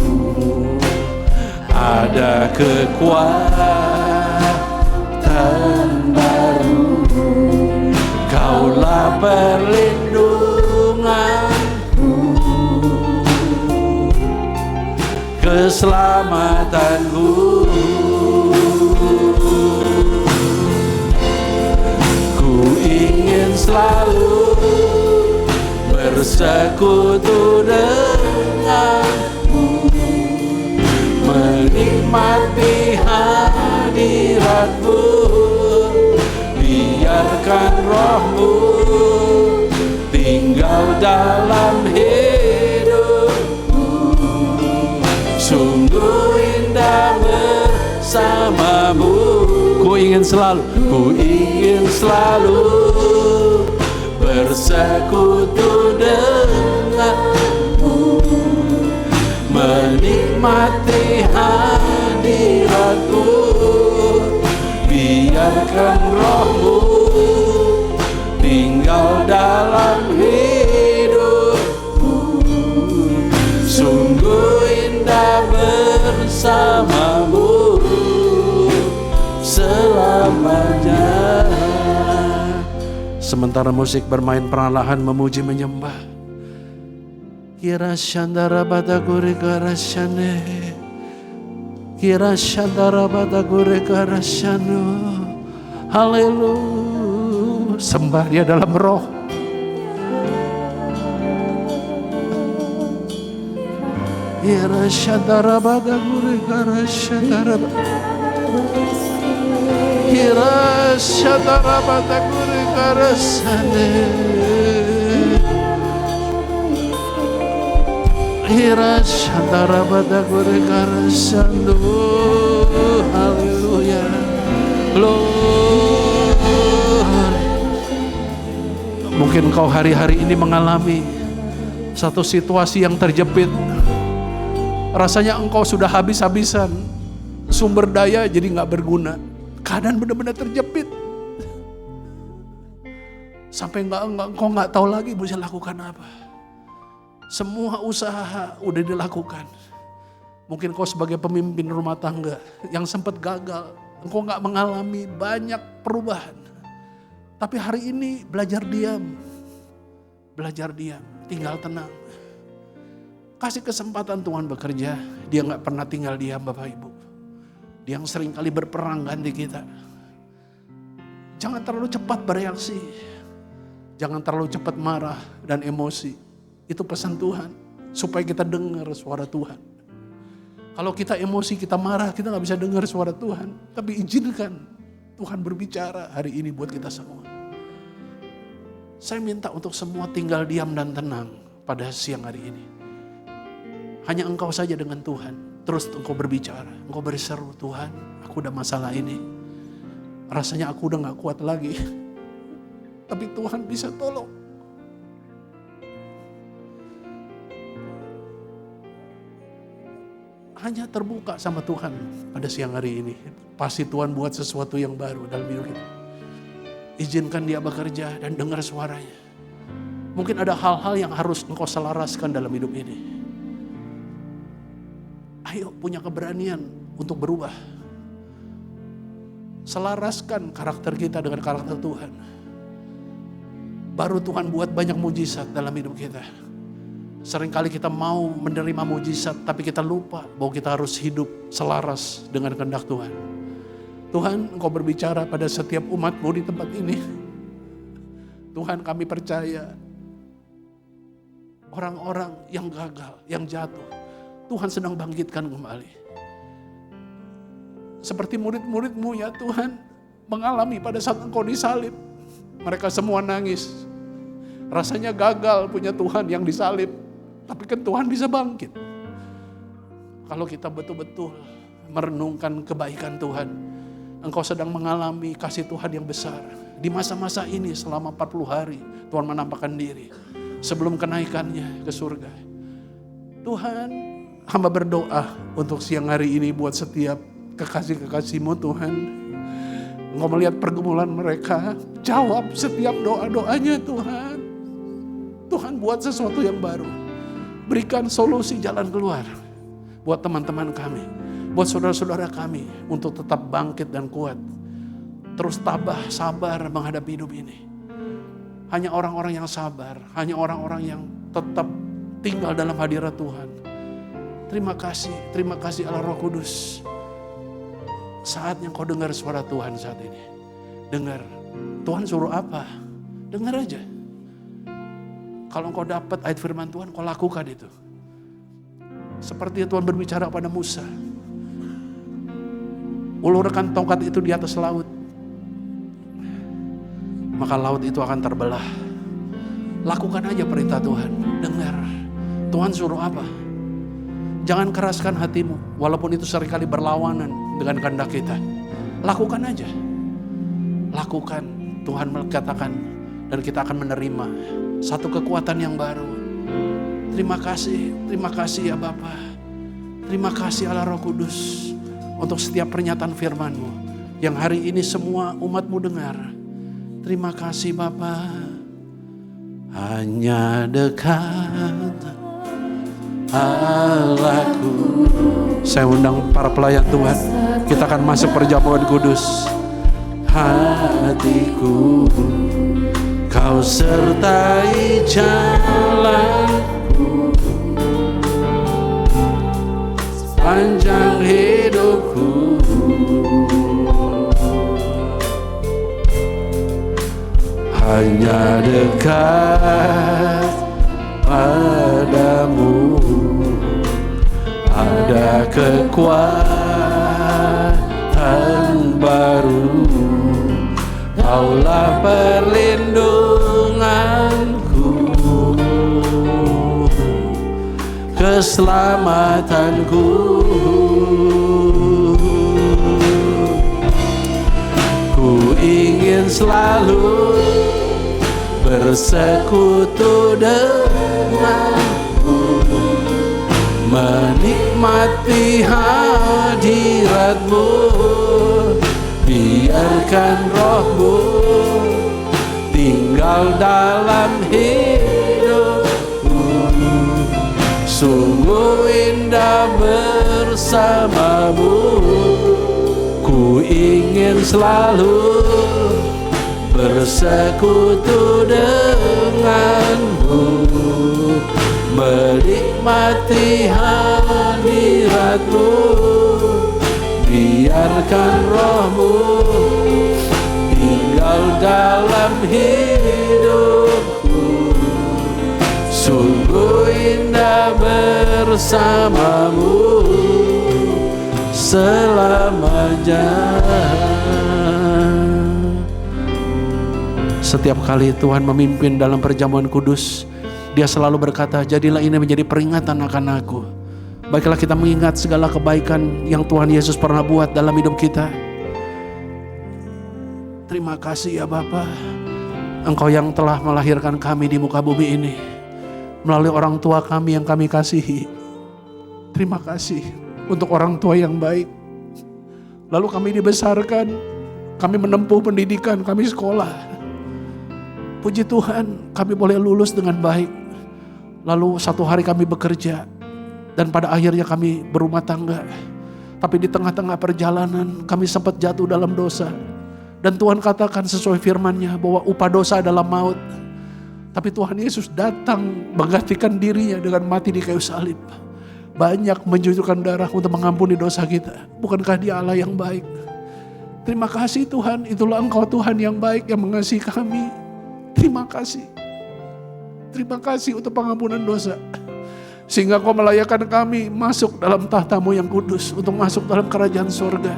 ada kekuatan baru. Kaulah perlindunganku, keselamatanku. Ku ingin selalu bersekutu denganmu, menikmati hadiratmu. Biarkan rohmu tinggal dalam hidupku. Sungguh indah bersamamu. Ku ingin selalu bersekutu denganmu, menikmati hadiratmu. Biarkan rohmu tinggal dalam hidupku. Sungguh indah bersamamu selamanya. Sementara musik bermain, perlahan memuji menyembah. Kira Shandara Batagure Karashane, Kira Shandara Batagure Karashano. Haleluya. sembah Dia dalam roh. Ira syadara bada gure gara syadara Ira syadara bada gure gara sane Ira syadara bada gure gara sandu. Haleluya. Glory. Mungkin kau hari-hari ini mengalami satu situasi yang terjepit. Rasanya engkau sudah habis-habisan, sumber daya jadi gak berguna. Keadaan benar-benar terjepit. Sampai engkau gak tahu lagi bisa lakukan apa. Semua usaha udah dilakukan. Mungkin kau sebagai pemimpin rumah tangga yang sempat gagal, engkau gak mengalami banyak perubahan. Tapi hari ini belajar diam, tinggal tenang. Kasih kesempatan Tuhan bekerja. Dia gak pernah tinggal diam Bapak Ibu. Dia yang sering kali berperang ganti kita. Jangan terlalu cepat bereaksi. Jangan terlalu cepat marah dan emosi. Itu pesan Tuhan. Supaya kita dengar suara Tuhan. Kalau kita emosi, kita marah, kita gak bisa dengar suara Tuhan. Tapi izinkan Tuhan berbicara hari ini buat kita semua. Saya minta untuk semua tinggal diam dan tenang pada siang hari ini. Hanya engkau saja dengan Tuhan. Terus engkau berbicara. Engkau berseru, Tuhan, aku udah masalah ini. Rasanya aku udah gak kuat lagi. Tapi Tuhan bisa tolong. Hanya terbuka sama Tuhan pada siang hari ini. Pasti Tuhan buat sesuatu yang baru dalam hidup kita. Izinkan Dia bekerja dan dengar suaranya. Mungkin ada hal-hal yang harus engkau selaraskan dalam hidup ini. Ayo punya keberanian untuk berubah. Selaraskan karakter kita dengan karakter Tuhan. Baru Tuhan buat banyak mujizat dalam hidup kita. Seringkali kita mau menerima mujizat, tapi kita lupa bahwa kita harus hidup selaras dengan kehendak Tuhan. Tuhan, Engkau berbicara pada setiap umat-Mu di tempat ini. Tuhan, kami percaya orang-orang yang gagal, yang jatuh, Tuhan sedang bangkitkan kembali. Seperti murid-murid-Mu ya Tuhan, mengalami pada saat Engkau disalib. Mereka semua nangis. Rasanya gagal punya Tuhan yang disalib. Tapi kan Tuhan bisa bangkit. Kalau kita betul-betul merenungkan kebaikan Tuhan. Engkau sedang mengalami kasih Tuhan yang besar. Di masa-masa ini selama 40 hari Tuhan menampakkan diri. Sebelum kenaikannya ke surga. Tuhan, hamba berdoa untuk siang hari ini buat setiap kekasih-kekasih-Mu Tuhan. Engkau melihat pergumulan mereka. Jawab setiap doa-doanya Tuhan. Tuhan buat sesuatu yang baru. Berikan solusi jalan keluar buat teman-teman kami, buat saudara-saudara kami untuk tetap bangkit dan kuat. Terus tabah, sabar menghadapi hidup ini. Hanya orang-orang yang sabar, hanya orang-orang yang tetap tinggal dalam hadirat Tuhan. Terima kasih Allah Roh Kudus. Saatnya kau dengar suara Tuhan saat ini. Dengar, Tuhan suruh apa? Dengar aja. Kalau engkau dapat ayat firman Tuhan, kau lakukan itu. Seperti Tuhan berbicara pada Musa. Ulurkan tongkat itu di atas laut. Maka laut itu akan terbelah. Lakukan aja perintah Tuhan. Dengar. Tuhan suruh apa? Jangan keraskan hatimu. Walaupun itu seringkali berlawanan dengan kehendak kita. Lakukan aja. Lakukan. Tuhan mengatakan. Dan kita akan menerima satu kekuatan yang baru. Terima kasih ya Bapa. Terima kasih Allah Roh Kudus untuk setiap pernyataan firman-Mu yang hari ini semua umat-Mu dengar. Terima kasih Bapa. Hanya dekat Allahku. Saya undang para pelayan Tuhan. Kita akan masuk perjamuan kudus. Hatiku Kau sertai jalanku sepanjang hidupku. hanya dekat padamu ada kekuatan baru. Kaulah perlindunganku, keselamatanku. Ku ingin selalu bersekutu denganmu, menikmati hadiratmu. Biarkan rohmu tinggal dalam hidupku. Sungguh indah bersamamu. Ku ingin selalu bersekutu denganmu, menikmati hadiratmu. Biarkan rohmu tinggal dalam hidupku. Sungguh indah bersamamu selamanya. Setiap kali Tuhan memimpin dalam perjamuan kudus, Dia selalu berkata, jadilah ini menjadi peringatan akan aku. Baiklah kita mengingat segala kebaikan yang Tuhan Yesus pernah buat dalam hidup kita. Terima kasih ya Bapa, Engkau yang telah melahirkan kami di muka bumi ini melalui orang tua kami yang kami kasihi. Terima kasih untuk orang tua yang baik. Lalu kami dibesarkan, kami menempuh pendidikan, kami sekolah. Puji Tuhan, kami boleh lulus dengan baik. Lalu satu hari kami bekerja, dan pada akhirnya kami berumah tangga. Tapi di tengah-tengah perjalanan kami sempat jatuh dalam dosa. Dan Tuhan katakan sesuai firman-Nya bahwa upah dosa adalah maut. Tapi Tuhan Yesus datang menggantikan dirinya dengan mati di kayu salib. Banyak menjujurkan darah untuk mengampuni dosa kita. Bukankah Dia Allah yang baik? Terima kasih Tuhan, itulah Engkau Tuhan yang baik yang mengasihi kami. Terima kasih. Terima kasih untuk pengampunan dosa. Sehingga Kau melayakkan kami masuk dalam tahta-Mu yang kudus, untuk masuk dalam kerajaan sorga.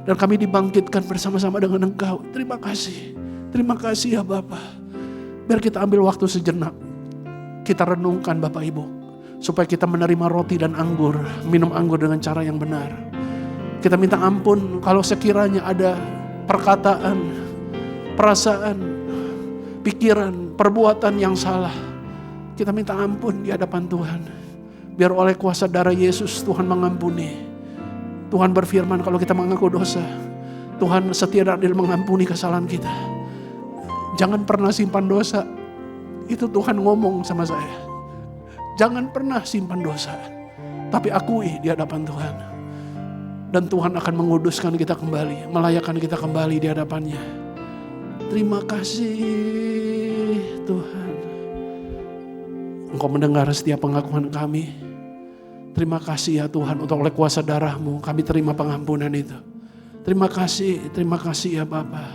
Dan kami dibangkitkan bersama-sama dengan Engkau. Terima kasih. Terima kasih ya Bapa. Biar kita ambil waktu sejenak. Kita renungkan Bapak Ibu. Supaya kita menerima roti dan anggur, minum anggur dengan cara yang benar. Kita minta ampun kalau sekiranya ada perkataan, perasaan, pikiran, perbuatan yang salah. Kita minta ampun di hadapan Tuhan. Biar oleh kuasa darah Yesus Tuhan mengampuni. Tuhan berfirman kalau kita mengaku dosa, Tuhan setia dan adil mengampuni kesalahan kita. Jangan pernah simpan dosa. Itu Tuhan ngomong sama saya. Jangan pernah simpan dosa, tapi akui di hadapan Tuhan. Dan Tuhan akan menguduskan kita kembali, melayakkan kita kembali di hadapan-Nya. Terima kasih Tuhan. Engkau mendengar setiap pengakuan kami. Terima kasih ya Tuhan, untuk oleh kuasa darah-Mu kami terima pengampunan itu. Terima kasih ya Bapa.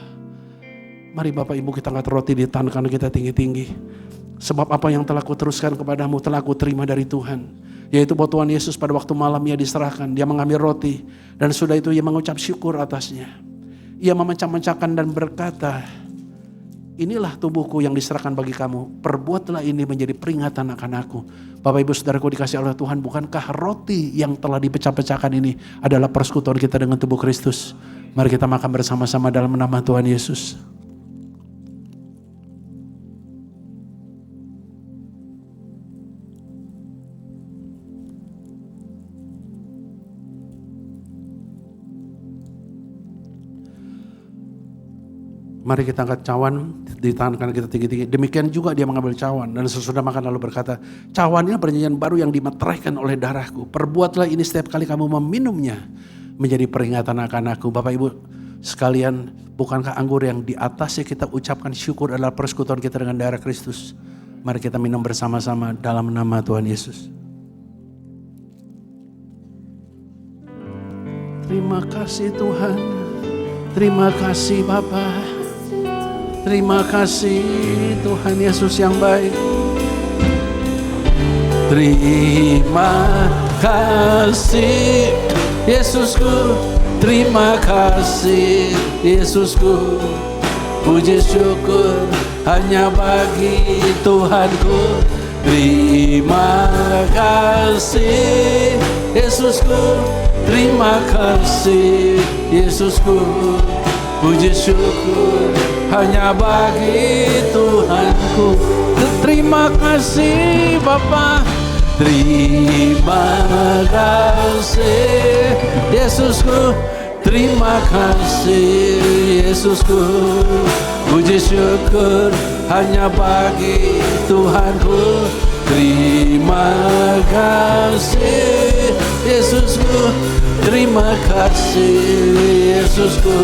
Mari Bapak Ibu kita angkat roti di tangan kanan kita tinggi-tinggi. Sebab apa yang telah kuteruskan kepadamu telah kuterima dari Tuhan. Yaitu bahwa Tuhan Yesus pada waktu malam Ia diserahkan, Dia mengambil roti. Dan sudah itu Ia mengucap syukur atasnya. Ia memecah-mecahkan dan berkata, inilah tubuhku yang diserahkan bagi kamu. Perbuatlah ini menjadi peringatan akan aku. Bapak Ibu Saudaraku dikasih oleh Tuhan, bukankah roti yang telah dipecah-pecahkan ini adalah persekutuan kita dengan tubuh Kristus? Mari kita makan bersama-sama dalam nama Tuhan Yesus. Mari kita angkat cawan di tangan kanan kita tinggi-tinggi. Demikian juga Dia mengambil cawan dan sesudah makan lalu berkata, cawan ini perjanjian baru yang dimeteraikan oleh darahku. Perbuatlah ini setiap kali kamu meminumnya menjadi peringatan akan aku. Bapak Ibu sekalian, bukankah anggur yang di atasnya kita ucapkan syukur adalah persekutuan kita dengan darah Kristus? Mari kita minum bersama-sama dalam nama Tuhan Yesus. Terima kasih Tuhan. Terima kasih Bapa. Terima kasih Tuhan Yesus yang baik. Terima kasih Yesusku, terima kasih Yesusku. Puji syukur hanya bagi Tuhanku. Terima kasih Yesusku, terima kasih Yesusku. Puji syukur hanya bagi Tuhanku. Terima kasih Bapa. Terima kasih Yesusku, terima kasih Yesusku. Puji syukur hanya bagi Tuhanku. Terima kasih Yesusku, terima kasih Yesusku.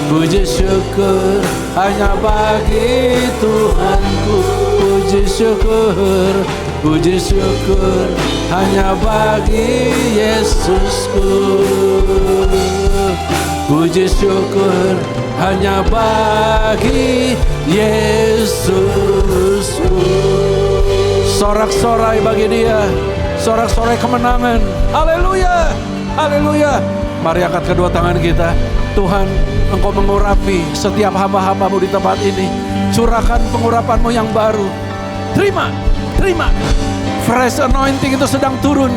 Puji syukur hanya bagi Tuhanku. Puji syukur, puji syukur hanya bagi Yesusku. Puji syukur hanya bagi Yesusku. Sorak-sorai bagi Dia, sorak-sorai kemenangan. Haleluya, haleluya. Mari angkat kedua tangan kita. Tuhan, Engkau mengurapi setiap hamba-hamba-Mu di tempat ini. Curahkan pengurapan-Mu yang baru. Terima, terima. Fresh anointing itu sedang turun.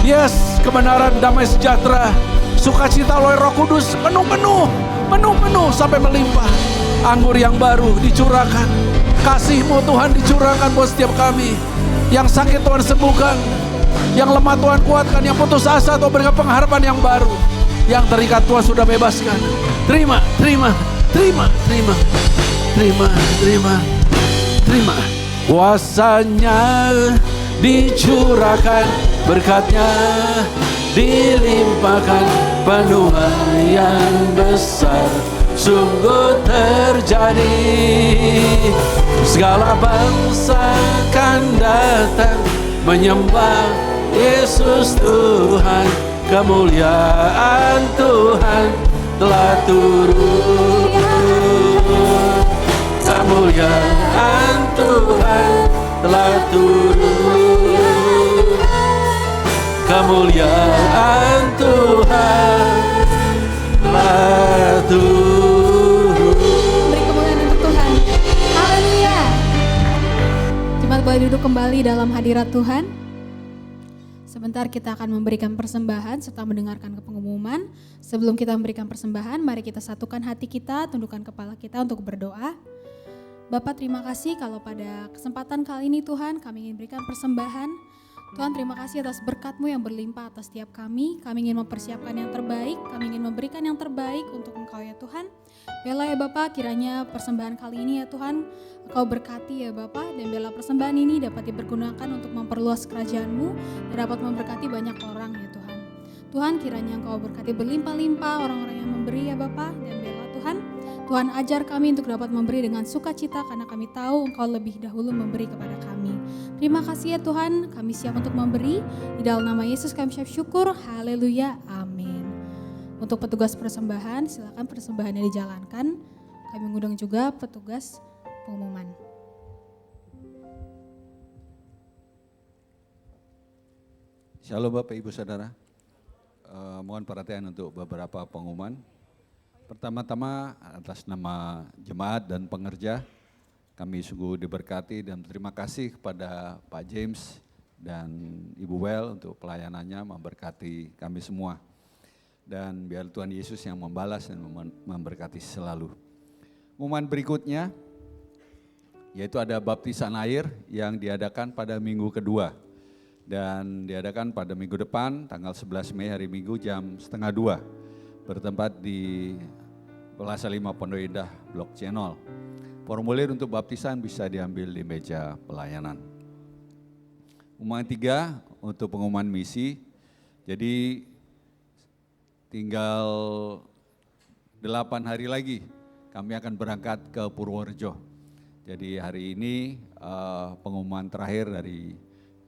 Yes, kebenaran, damai sejahtera, sukacita oleh Roh Kudus penuh-penuh, penuh-penuh sampai melimpah. Anggur yang baru dicurahkan. Kasih-Mu Tuhan dicurahkan buat setiap kami. Yang sakit Tuhan sembuhkan. Yang lemah Tuhan kuatkan. Yang putus asa Tuhan berikan pengharapan yang baru. Yang terikat Tuhan sudah bebaskan. Terima, terima, terima, terima, terima, terima, terima. Kuasanya dicurahkan, berkatnya dilimpahkan, penuhan yang besar sungguh terjadi. Segala bangsa akan datang menyembah Yesus Tuhan. Kemuliaan Tuhan telah turun. Kemuliaan Tuhan telah turun. Kemuliaan Tuhan telah turun. Beri kemuliaan untuk Tuhan. Haleluya. Jemaat boleh duduk kembali dalam hadirat Tuhan. Sebentar kita akan memberikan persembahan serta mendengarkan pengumuman. Sebelum kita memberikan persembahan, mari kita satukan hati kita, tundukkan kepala kita untuk berdoa. Bapak, terima kasih kalau pada kesempatan kali ini Tuhan kami ingin berikan persembahan. Tuhan, terima kasih atas berkat-Mu yang berlimpah atas setiap kami. Kami ingin mempersiapkan yang terbaik, kami ingin memberikan yang terbaik untuk Engkau ya Tuhan. Biarlah ya Bapak, kiranya persembahan kali ini ya Tuhan, Engkau berkati ya Bapak, dan biarlah persembahan ini dapat dipergunakan untuk memperluas kerajaan-Mu dan dapat memberkati banyak orang ya Tuhan. Tuhan, kiranya Engkau berkati berlimpah-limpah orang-orang yang memberi ya Bapak, dan biarlah Tuhan ajar kami untuk dapat memberi dengan sukacita karena kami tahu Engkau lebih dahulu memberi kepada kami. Terima kasih ya Tuhan, kami siap untuk memberi. Di dalam nama Yesus kami siap syukur. Haleluya, amin. Untuk petugas persembahan, silakan persembahannya dijalankan. Kami mengundang juga petugas pengumuman. Shalom Bapak Ibu Saudara, mohon perhatian untuk beberapa pengumuman. Pertama-tama atas nama jemaat dan pengerja, kami sungguh diberkati dan terima kasih kepada Pak James dan Ibu Well untuk pelayanannya memberkati kami semua. Dan biar Tuhan Yesus yang membalas dan memberkati selalu. Pengumuman berikutnya, yaitu ada baptisan air yang diadakan pada minggu kedua. Dan diadakan pada minggu depan, tanggal 11 Mei hari Minggu jam 1:30, bertempat di Plaza 5 Pondok Indah, Blok C0. Formulir untuk baptisan bisa diambil di meja pelayanan. Pengumuman 3 untuk pengumuman misi, jadi tinggal 8 hari lagi kami akan berangkat ke Purworejo. Jadi hari ini pengumuman terakhir dari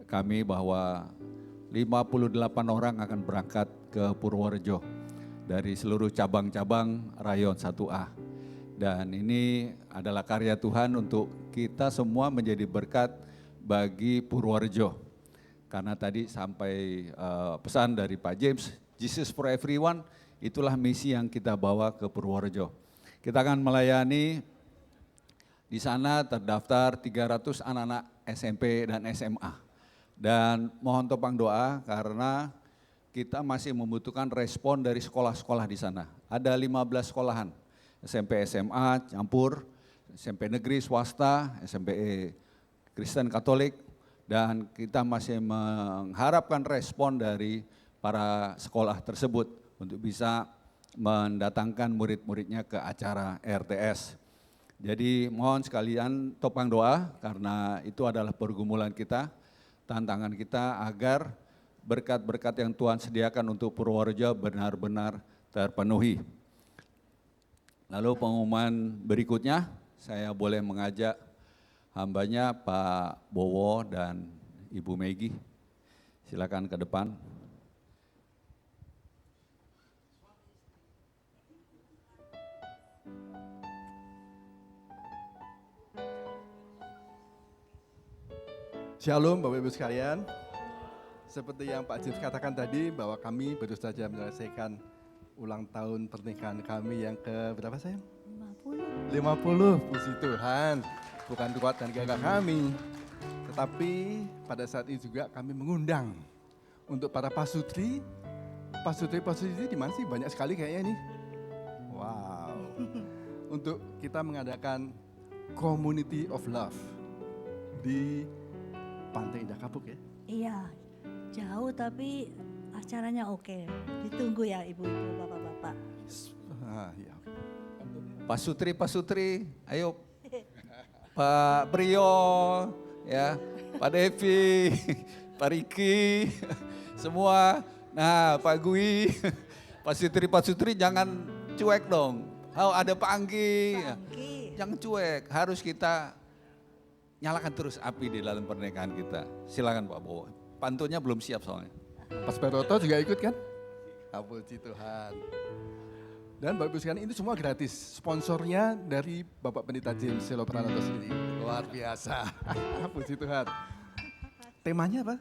kami bahwa 58 orang akan berangkat ke Purworejo dari seluruh cabang-cabang Rayon 1A. Dan ini adalah karya Tuhan untuk kita semua menjadi berkat bagi Purworejo. Karena tadi sampai pesan dari Pak James, Jesus for Everyone, itulah misi yang kita bawa ke Purworejo. Kita akan melayani, di sana terdaftar 300 anak-anak SMP dan SMA. Dan mohon topang doa karena kita masih membutuhkan respon dari sekolah-sekolah di sana. Ada 15 sekolahan. SMP SMA campur, SMP negeri swasta, SMP Kristen Katolik, dan kita masih mengharapkan respon dari para sekolah tersebut untuk bisa mendatangkan murid-muridnya ke acara RTS. Jadi mohon sekalian topang doa karena itu adalah pergumulan kita, tantangan kita agar berkat-berkat yang Tuhan sediakan untuk Purworejo benar-benar terpenuhi. Lalu pengumuman berikutnya, saya boleh mengajak hambanya Pak Bowo dan Ibu Megi. Silakan ke depan. Shalom Bapak Ibu sekalian. Seperti yang Pak James katakan tadi bahwa kami baru saja menyelesaikan ulang tahun pernikahan kami yang ke berapa sayang? 50. Puji Tuhan. Bukan kuat dan gagah kami. Tetapi pada saat ini juga kami mengundang untuk para pasutri. Pasutri di mana sih? Banyak sekali kayaknya nih. Wow. Untuk kita mengadakan Community of Love di Pantai Indah Kapuk ya? Iya, jauh tapi acaranya oke. Ditunggu ya ibu-ibu, bapak-bapak. Ya. Pak Sutri, ayo. Pak Priyo, ya, Pak Devi, Pak Riki, semua. Nah, Pak Gui, Pak Sutri jangan cuek dong. Oh, ada Pak Anggi. Jangan cuek, harus kita nyalakan terus api di dalam pernikahan kita. Silakan Pak Bowo. Pantunnya belum siap soalnya. Pas Baroto juga ikut kan? Puji Tuhan. Dan Bapak Ibu sekalian itu semua gratis. Sponsornya dari Bapak Pendeta James Selo Pranoto sendiri. Luar biasa. Puji Tuhan. Temanya apa?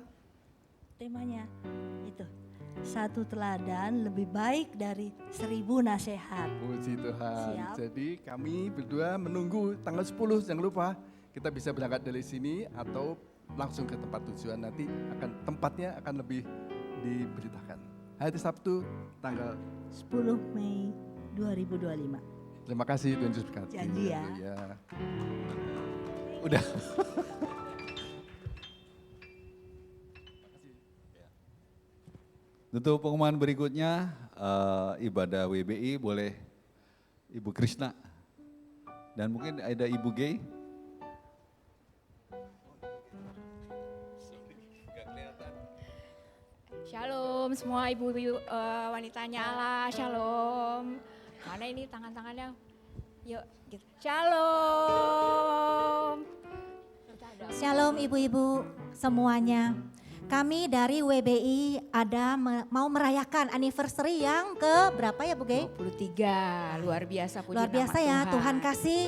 Temanya itu, satu teladan lebih baik dari 1000 nasihat. Puji Tuhan. Siap. Jadi kami berdua menunggu tanggal 10, jangan lupa. Kita bisa berangkat dari sini atau langsung ke tempat tujuan, nanti tempatnya akan lebih diberitakan. Hari Sabtu tanggal 10 Mei 2025. Terima kasih Tuhan Yesus berkati. Janji ya. Haleluya. Udah. Untuk pengumuman berikutnya, ibadah WBI boleh Ibu Krishna. Dan mungkin ada Ibu Gay. Shalom semua ibu-ibu wanitanya Allah, shalom. Mana ini tangan-tangannya? Yuk, gitu. Shalom. Shalom ibu-ibu semuanya. Kami dari WBI mau merayakan anniversary yang ke berapa ya Bu Gay? 23, luar biasa puji Luar biasa nama ya, Tuhan kasih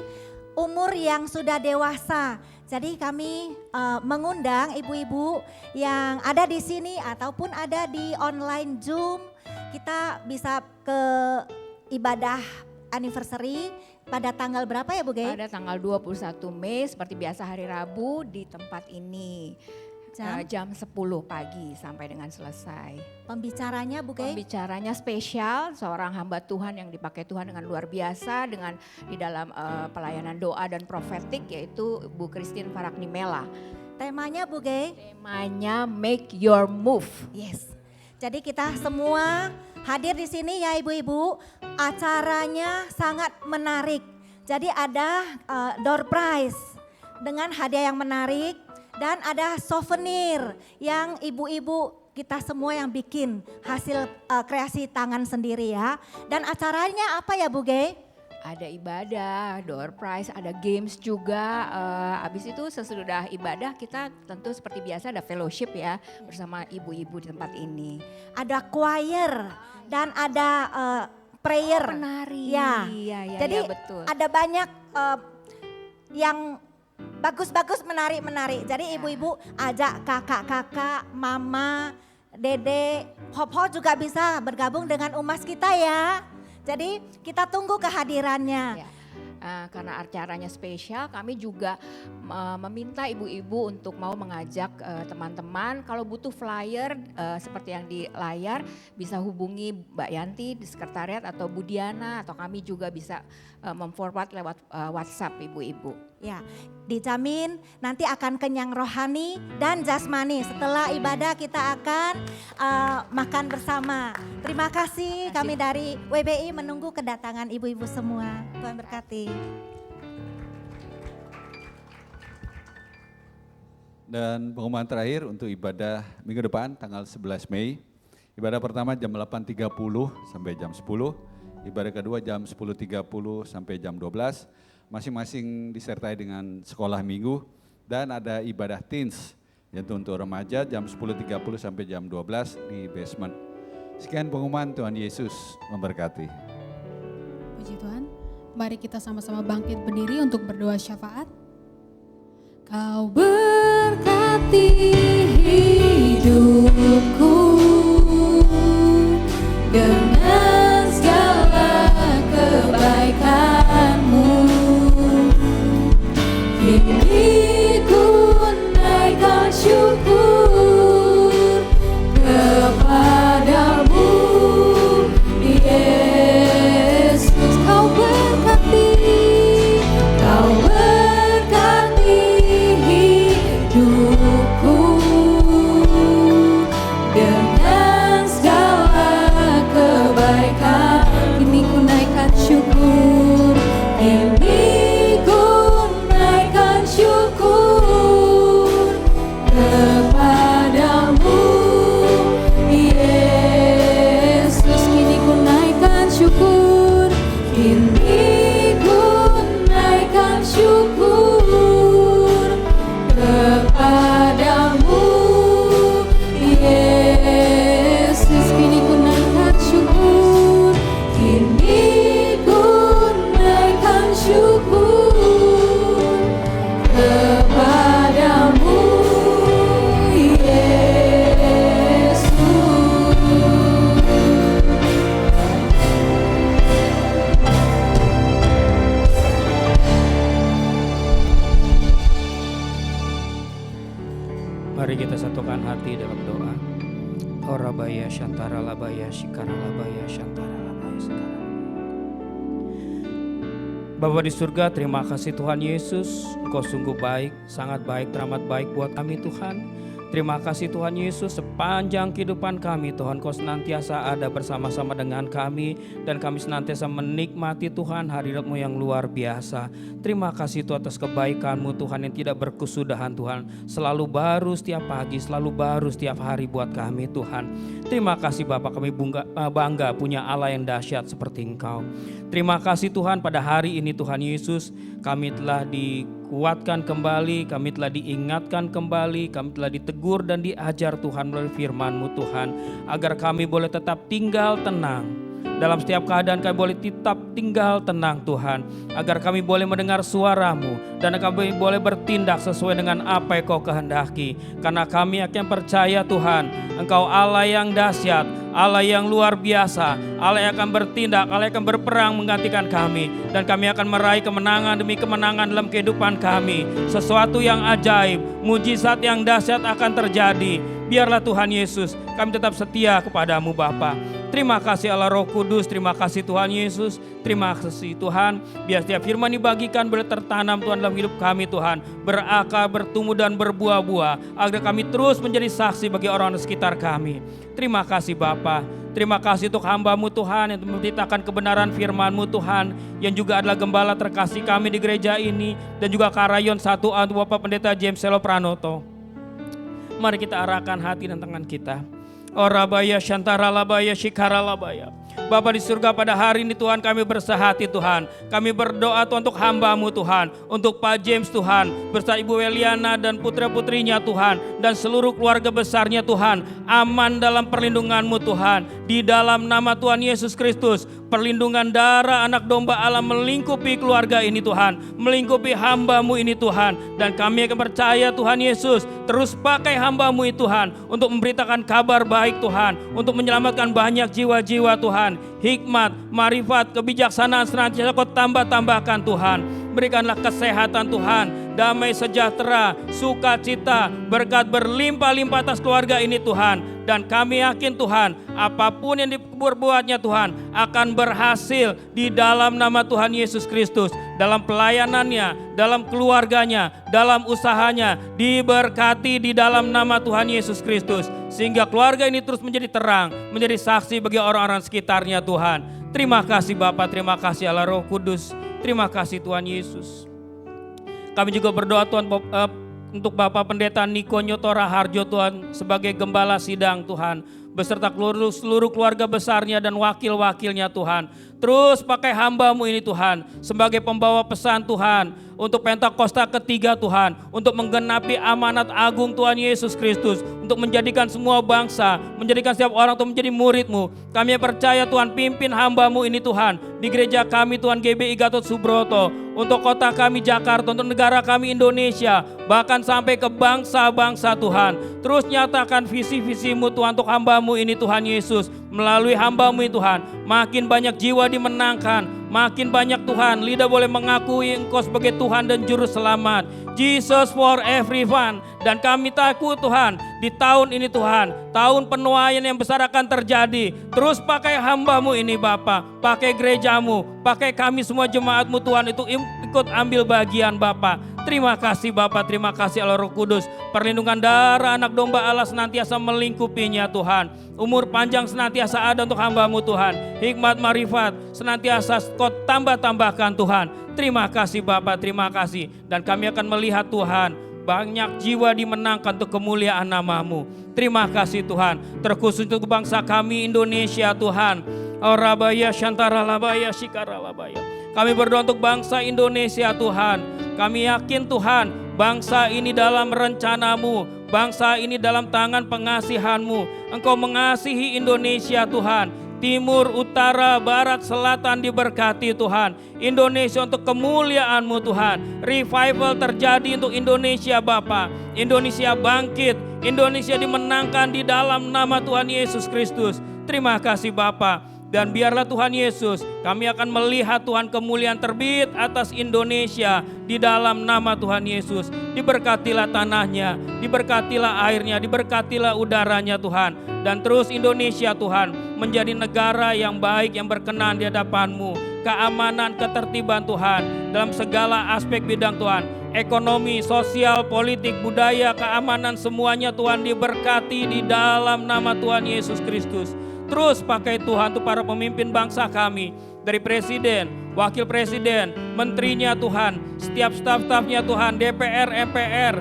umur yang sudah dewasa. Jadi kami mengundang ibu-ibu yang ada di sini ataupun ada di online Zoom. Kita bisa ke ibadah anniversary pada tanggal berapa ya Bu Gay? Pada tanggal 21 Mei seperti biasa hari Rabu di tempat ini. Jam 10 pagi sampai dengan selesai. Pembicaranya Bu Gay? Pembicaranya spesial, seorang hamba Tuhan yang dipakai Tuhan dengan luar biasa dengan di dalam pelayanan doa dan profetik yaitu Bu Christine Faraknimela. Temanya Bu Gay? Temanya Make Your Move. Yes. Jadi kita semua hadir di sini ya ibu-ibu. Acaranya sangat menarik. Jadi ada door prize dengan hadiah yang menarik. Dan ada souvenir yang ibu-ibu kita semua yang bikin hasil kreasi tangan sendiri ya. Dan acaranya apa ya Bu Gay? Ada ibadah, door prize, ada games juga. Habis itu sesudah ibadah kita tentu seperti biasa ada fellowship ya bersama ibu-ibu di tempat ini. Ada choir dan ada prayer. Penari. Ya. Iya, Jadi betul. ada banyak yang bagus-bagus menari-menari. Jadi ibu-ibu ajak kakak-kakak, mama, dede, Popo juga bisa bergabung dengan umas kita ya. Jadi kita tunggu kehadirannya. Ya. Karena acaranya spesial, kami juga meminta ibu-ibu untuk mau mengajak teman-teman. Kalau butuh flyer seperti yang di layar, bisa hubungi Mbak Yanti di sekretariat atau Bu Diana, atau kami juga bisa memforward lewat WhatsApp ibu-ibu. Ya, dijamin nanti akan kenyang rohani dan jasmani. Setelah ibadah kita akan makan bersama. Terima kasih, kami dari WBI menunggu kedatangan ibu-ibu semua. Tuhan berkati. Dan pengumuman terakhir untuk ibadah minggu depan tanggal 11 Mei. Ibadah pertama jam 8.30 sampai jam 10. Ibadah kedua jam 10.30 sampai jam 12. Masing-masing disertai dengan sekolah minggu. Dan ada ibadah teens, yaitu untuk remaja jam 10.30 sampai jam 12 di basement. Sekian pengumuman, Tuhan Yesus memberkati. Puji Tuhan. Mari kita sama-sama bangkit berdiri untuk berdoa syafaat. Kau berkati hidupku dengan segala kebaikan-Mu. Kini ku naikkan syukur kepadamu, Yesus. Kau berkati hidupku dengan segala kebaikan. Kini ku naikkan syukur, kini ku naikkan syukur kepadamu, Yesus. Kini ku naikkan syukur, kini ku naikkan syukur kepadamu, Yesus. Kini ku naikkan syukur, kini ku naikkan syukur kepadamu, Yesus. Mari kita satukan hati dalam doa. Orabaya Shantara Labaya Shikara Labaya Shantara Labaya Shikara. Bapa di surga, terima kasih Tuhan Yesus. Engkau sungguh baik, sangat baik, teramat baik buat kami Tuhan. Terima kasih Tuhan Yesus, sepanjang kehidupan kami Tuhan Kau senantiasa ada bersama-sama dengan kami. Dan kami senantiasa menikmati Tuhan hadirat-Mu yang luar biasa. Terima kasih Tuhan atas kebaikan-Mu Tuhan yang tidak berkesudahan Tuhan. Selalu baru setiap pagi, selalu baru setiap hari buat kami Tuhan. Terima kasih Bapak, kami bangga punya Allah yang dahsyat seperti Engkau. Terima kasih Tuhan, pada hari ini Tuhan Yesus kami telah dikuatkan kembali, kami telah diingatkan kembali, kami telah ditegur dan diajar Tuhan melalui firman-Mu Tuhan. Agar kami boleh tetap tinggal tenang. Dalam setiap keadaan kami boleh tetap tinggal tenang Tuhan. Agar kami boleh mendengar suara-Mu dan kami boleh bertindak sesuai dengan apa yang Kau kehendaki. Karena kami akan percaya Tuhan, Engkau Allah yang dahsyat, Allah yang luar biasa, Allah yang akan bertindak, Allah yang akan berperang menggantikan kami. Dan kami akan meraih kemenangan demi kemenangan dalam kehidupan kami. Sesuatu yang ajaib, mujizat yang dahsyat akan terjadi. Biarlah Tuhan Yesus, kami tetap setia kepadamu Bapa. Terima kasih Allah Roh Kudus, terima kasih Tuhan Yesus, terima kasih Tuhan. Biar setiap firman dibagikan boleh tertanam Tuhan dalam hidup kami Tuhan. Berakar, bertumbuh dan berbuah-buah. Agar kami terus menjadi saksi bagi orang di sekitar kami. Terima kasih Bapa. Terima kasih untuk hamba-Mu Tuhan yang memberitakan kebenaran firman-Mu Tuhan. Yang juga adalah gembala terkasih kami di gereja ini. Dan juga Karayon 1A untuk Bapak Pendeta James Selo Pranoto. Mari kita arahkan hati dan tangan kita. Orabaya Shantara Labaya Shikara Labaya. Bapa di surga, pada hari ini Tuhan kami bersahati Tuhan. Kami berdoa Tuhan untuk hamba-Mu Tuhan. Untuk Pak James Tuhan. Beserta Ibu Eliana dan putra-putrinya Tuhan. Dan seluruh keluarga besarnya Tuhan. Aman dalam perlindungan-Mu Tuhan. Di dalam nama Tuhan Yesus Kristus. perlindungan darah anak domba Allah melingkupi keluarga ini Tuhan, melingkupi hamba-Mu ini Tuhan. Dan kami akan percaya Tuhan Yesus, terus pakai hamba-Mu ini Tuhan untuk memberitakan kabar baik Tuhan, untuk menyelamatkan banyak jiwa-jiwa Tuhan. Hikmat, marifat, kebijaksanaan senantiasa Kau tambah-tambahkan Tuhan. Berikanlah kesehatan Tuhan, damai sejahtera, sukacita, berkat berlimpah-limpah atas keluarga ini Tuhan. Dan kami yakin Tuhan, apapun yang diperbuatnya Tuhan akan berhasil di dalam nama Tuhan Yesus Kristus. Dalam pelayanannya, dalam keluarganya, dalam usahanya, diberkati di dalam nama Tuhan Yesus Kristus. Sehingga keluarga ini terus menjadi terang, menjadi saksi bagi orang-orang sekitarnya Tuhan. Terima kasih Bapa, terima kasih Allah Roh Kudus. Terima kasih Tuhan Yesus. Kami juga berdoa Tuhan untuk Bapak Pendeta Niko Nyotora Harjo Tuhan sebagai gembala sidang Tuhan. Beserta seluruh keluarga besarnya dan wakil-wakilnya Tuhan. Terus pakai hamba-Mu ini Tuhan sebagai pembawa pesan Tuhan untuk Pentakosta ketiga Tuhan. Untuk menggenapi amanat agung Tuhan Yesus Kristus. Untuk menjadikan semua bangsa, menjadikan setiap orang untuk menjadi murid-Mu. Kami percaya Tuhan pimpin hamba-Mu ini Tuhan. Di gereja kami Tuhan GBI Gatot Subroto. Untuk kota kami Jakarta, untuk negara kami Indonesia. Bahkan sampai ke bangsa-bangsa Tuhan. Terus nyatakan visi-visi-Mu Tuhan untuk hamba-Mu ini Tuhan Yesus. Melalui hamba-Mu ini Tuhan, makin banyak jiwa dimenangkan. Makin banyak Tuhan, lidah boleh mengakui Engkau sebagai Tuhan dan Juru Selamat. Jesus for everyone. Dan kami takut Tuhan, di tahun ini Tuhan, tahun penuaian yang besar akan terjadi. Terus pakai hamba-Mu ini Bapa, pakai gereja-Mu, pakai kami semua jemaat-Mu Tuhan, itu ikut ambil bagian Bapa. Terima kasih Bapa, terima kasih Allah Roh Kudus. Perlindungan darah anak domba Allah senantiasa melingkupinya Tuhan. Umur panjang senantiasa ada untuk hamba-Mu Tuhan. Hikmat marifat senantiasa Kau tambah-tambahkan Tuhan. Terima kasih Bapa, terima kasih. Dan kami akan melihat Tuhan, banyak jiwa dimenangkan untuk kemuliaan nama-Mu. Terima kasih Tuhan. Terkhusus untuk bangsa kami Indonesia Tuhan. Orabaya Shantara Labaya Shikara Labaya. Kami berdoa untuk bangsa Indonesia Tuhan. Kami yakin Tuhan, bangsa ini dalam rencana-Mu, bangsa ini dalam tangan pengasihan-Mu. Engkau mengasihi Indonesia Tuhan. Timur, utara, barat, selatan diberkati Tuhan. Indonesia untuk kemuliaan-Mu Tuhan. Revival terjadi untuk Indonesia Bapa. Indonesia bangkit. Indonesia dimenangkan di dalam nama Tuhan Yesus Kristus. Terima kasih Bapa. Dan biarlah Tuhan Yesus, kami akan melihat Tuhan kemuliaan terbit atas Indonesia di dalam nama Tuhan Yesus. Diberkatilah tanahnya, diberkatilah airnya, diberkatilah udaranya Tuhan. Dan terus Indonesia Tuhan menjadi negara yang baik, yang berkenan di hadapan-Mu. Keamanan, ketertiban Tuhan dalam segala aspek bidang Tuhan. Ekonomi, sosial, politik, budaya, keamanan semuanya Tuhan diberkati di dalam nama Tuhan Yesus Kristus. Terus pakai Tuhan untuk para pemimpin bangsa kami. Dari presiden, wakil presiden, menterinya Tuhan, setiap staf-stafnya Tuhan, DPR, MPR,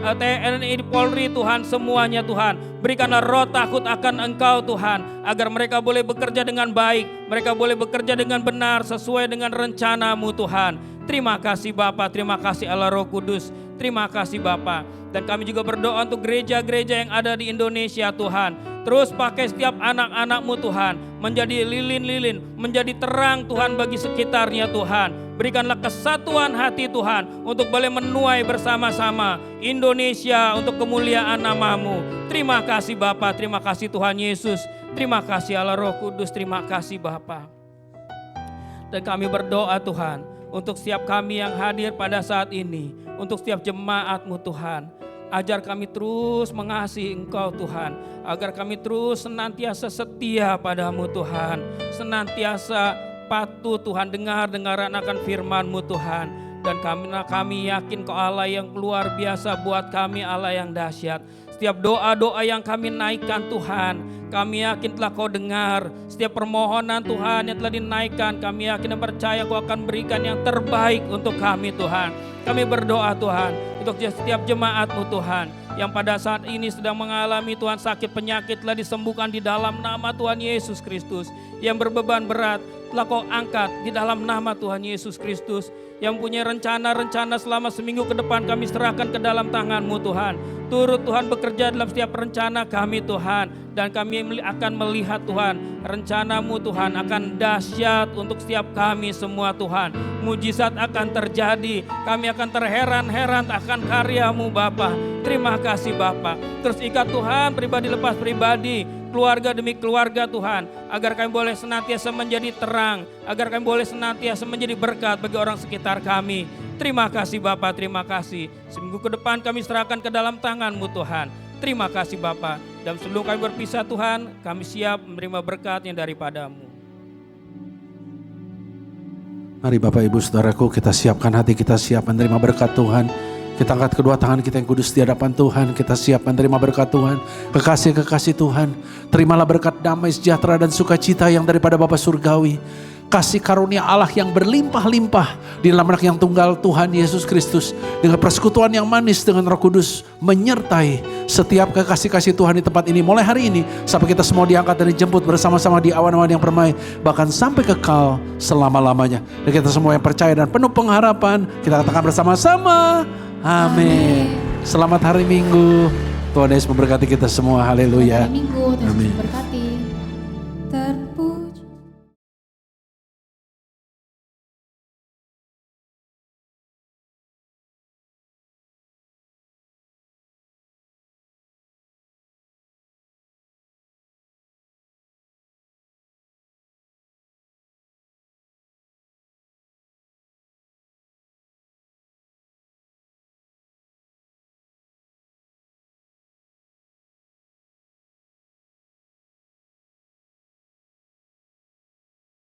TNI, Polri Tuhan, semuanya Tuhan. Berikanlah roh takut akan Engkau Tuhan, agar mereka boleh bekerja dengan baik, mereka boleh bekerja dengan benar sesuai dengan rencana-Mu Tuhan. Terima kasih Bapa, terima kasih Allah Roh Kudus, terima kasih Bapa. Dan kami juga berdoa untuk gereja-gereja yang ada di Indonesia Tuhan. Terus pakai setiap anak-anak-Mu Tuhan menjadi lilin-lilin, menjadi terang Tuhan bagi sekitarnya Tuhan. Berikanlah kesatuan hati Tuhan untuk boleh menuai bersama-sama Indonesia untuk kemuliaan nama-Mu. Terima kasih Bapa, terima kasih Tuhan Yesus. Terima kasih Allah Roh Kudus, terima kasih Bapa. Dan kami berdoa Tuhan untuk setiap kami yang hadir pada saat ini, untuk setiap jemaat-Mu Tuhan. Ajar kami terus mengasihi Engkau Tuhan, agar kami terus senantiasa setia padamu Tuhan, senantiasa patuh Tuhan, dengar-dengaran akan firman-Mu Tuhan. Dan kami yakin Kau Allah yang luar biasa buat kami, Allah yang dahsyat. Setiap doa-doa yang kami naikkan Tuhan, kami yakin telah Kau dengar. Setiap permohonan Tuhan yang telah dinaikkan, kami yakin dan percaya Kau akan berikan yang terbaik untuk kami Tuhan. Kami berdoa Tuhan untuk setiap jemaat-Mu Tuhan yang pada saat ini sedang mengalami Tuhan sakit penyakit telah disembuhkan di dalam nama Tuhan Yesus Kristus. Yang berbeban berat telah kau angkat di dalam nama Tuhan Yesus Kristus. Yang punya rencana-rencana selama seminggu ke depan kami serahkan ke dalam tangan-Mu Tuhan. Turut Tuhan bekerja dalam setiap rencana kami Tuhan. Dan kami akan melihat Tuhan, rencana-Mu Tuhan akan dahsyat untuk setiap kami semua Tuhan. Mujizat akan terjadi, kami akan terheran-heran akan karya-Mu Bapa. Terima kasih Bapa. Terus ikat Tuhan pribadi lepas pribadi, keluarga demi keluarga Tuhan. Agar kami boleh senantiasa menjadi terang, agar kami boleh senantiasa menjadi berkat bagi orang sekitar kami. Terima kasih Bapa, terima kasih. Seminggu ke depan kami serahkan ke dalam tangan-Mu Tuhan. Terima kasih Bapa. Dan sebelum kami berpisah Tuhan, kami siap menerima berkat yang daripada-Mu. Mari Bapak Ibu Saudaraku, kita siapkan hati, kita siap menerima berkat Tuhan. Kita angkat kedua tangan kita yang kudus di hadapan Tuhan. Kita siap menerima berkat Tuhan. Kekasih-kekasih Tuhan, terimalah berkat damai, sejahtera dan sukacita yang daripada Bapa Surgawi. Kasih karunia Allah yang berlimpah-limpah di dalam Anak yang tunggal Tuhan Yesus Kristus. Dengan persekutuan yang manis dengan Roh Kudus menyertai setiap kekasih-kasih Tuhan di tempat ini. Mulai hari ini sampai kita semua diangkat dan dijemput bersama-sama di awan-awan yang permai. Bahkan sampai kekal selama-lamanya. Dan kita semua yang percaya dan penuh pengharapan, kita katakan bersama-sama. Amin. Selamat hari Minggu. Tuhan Yesus memberkati kita semua. Haleluya. Hari Minggu, Tuhan Yesus memberkati.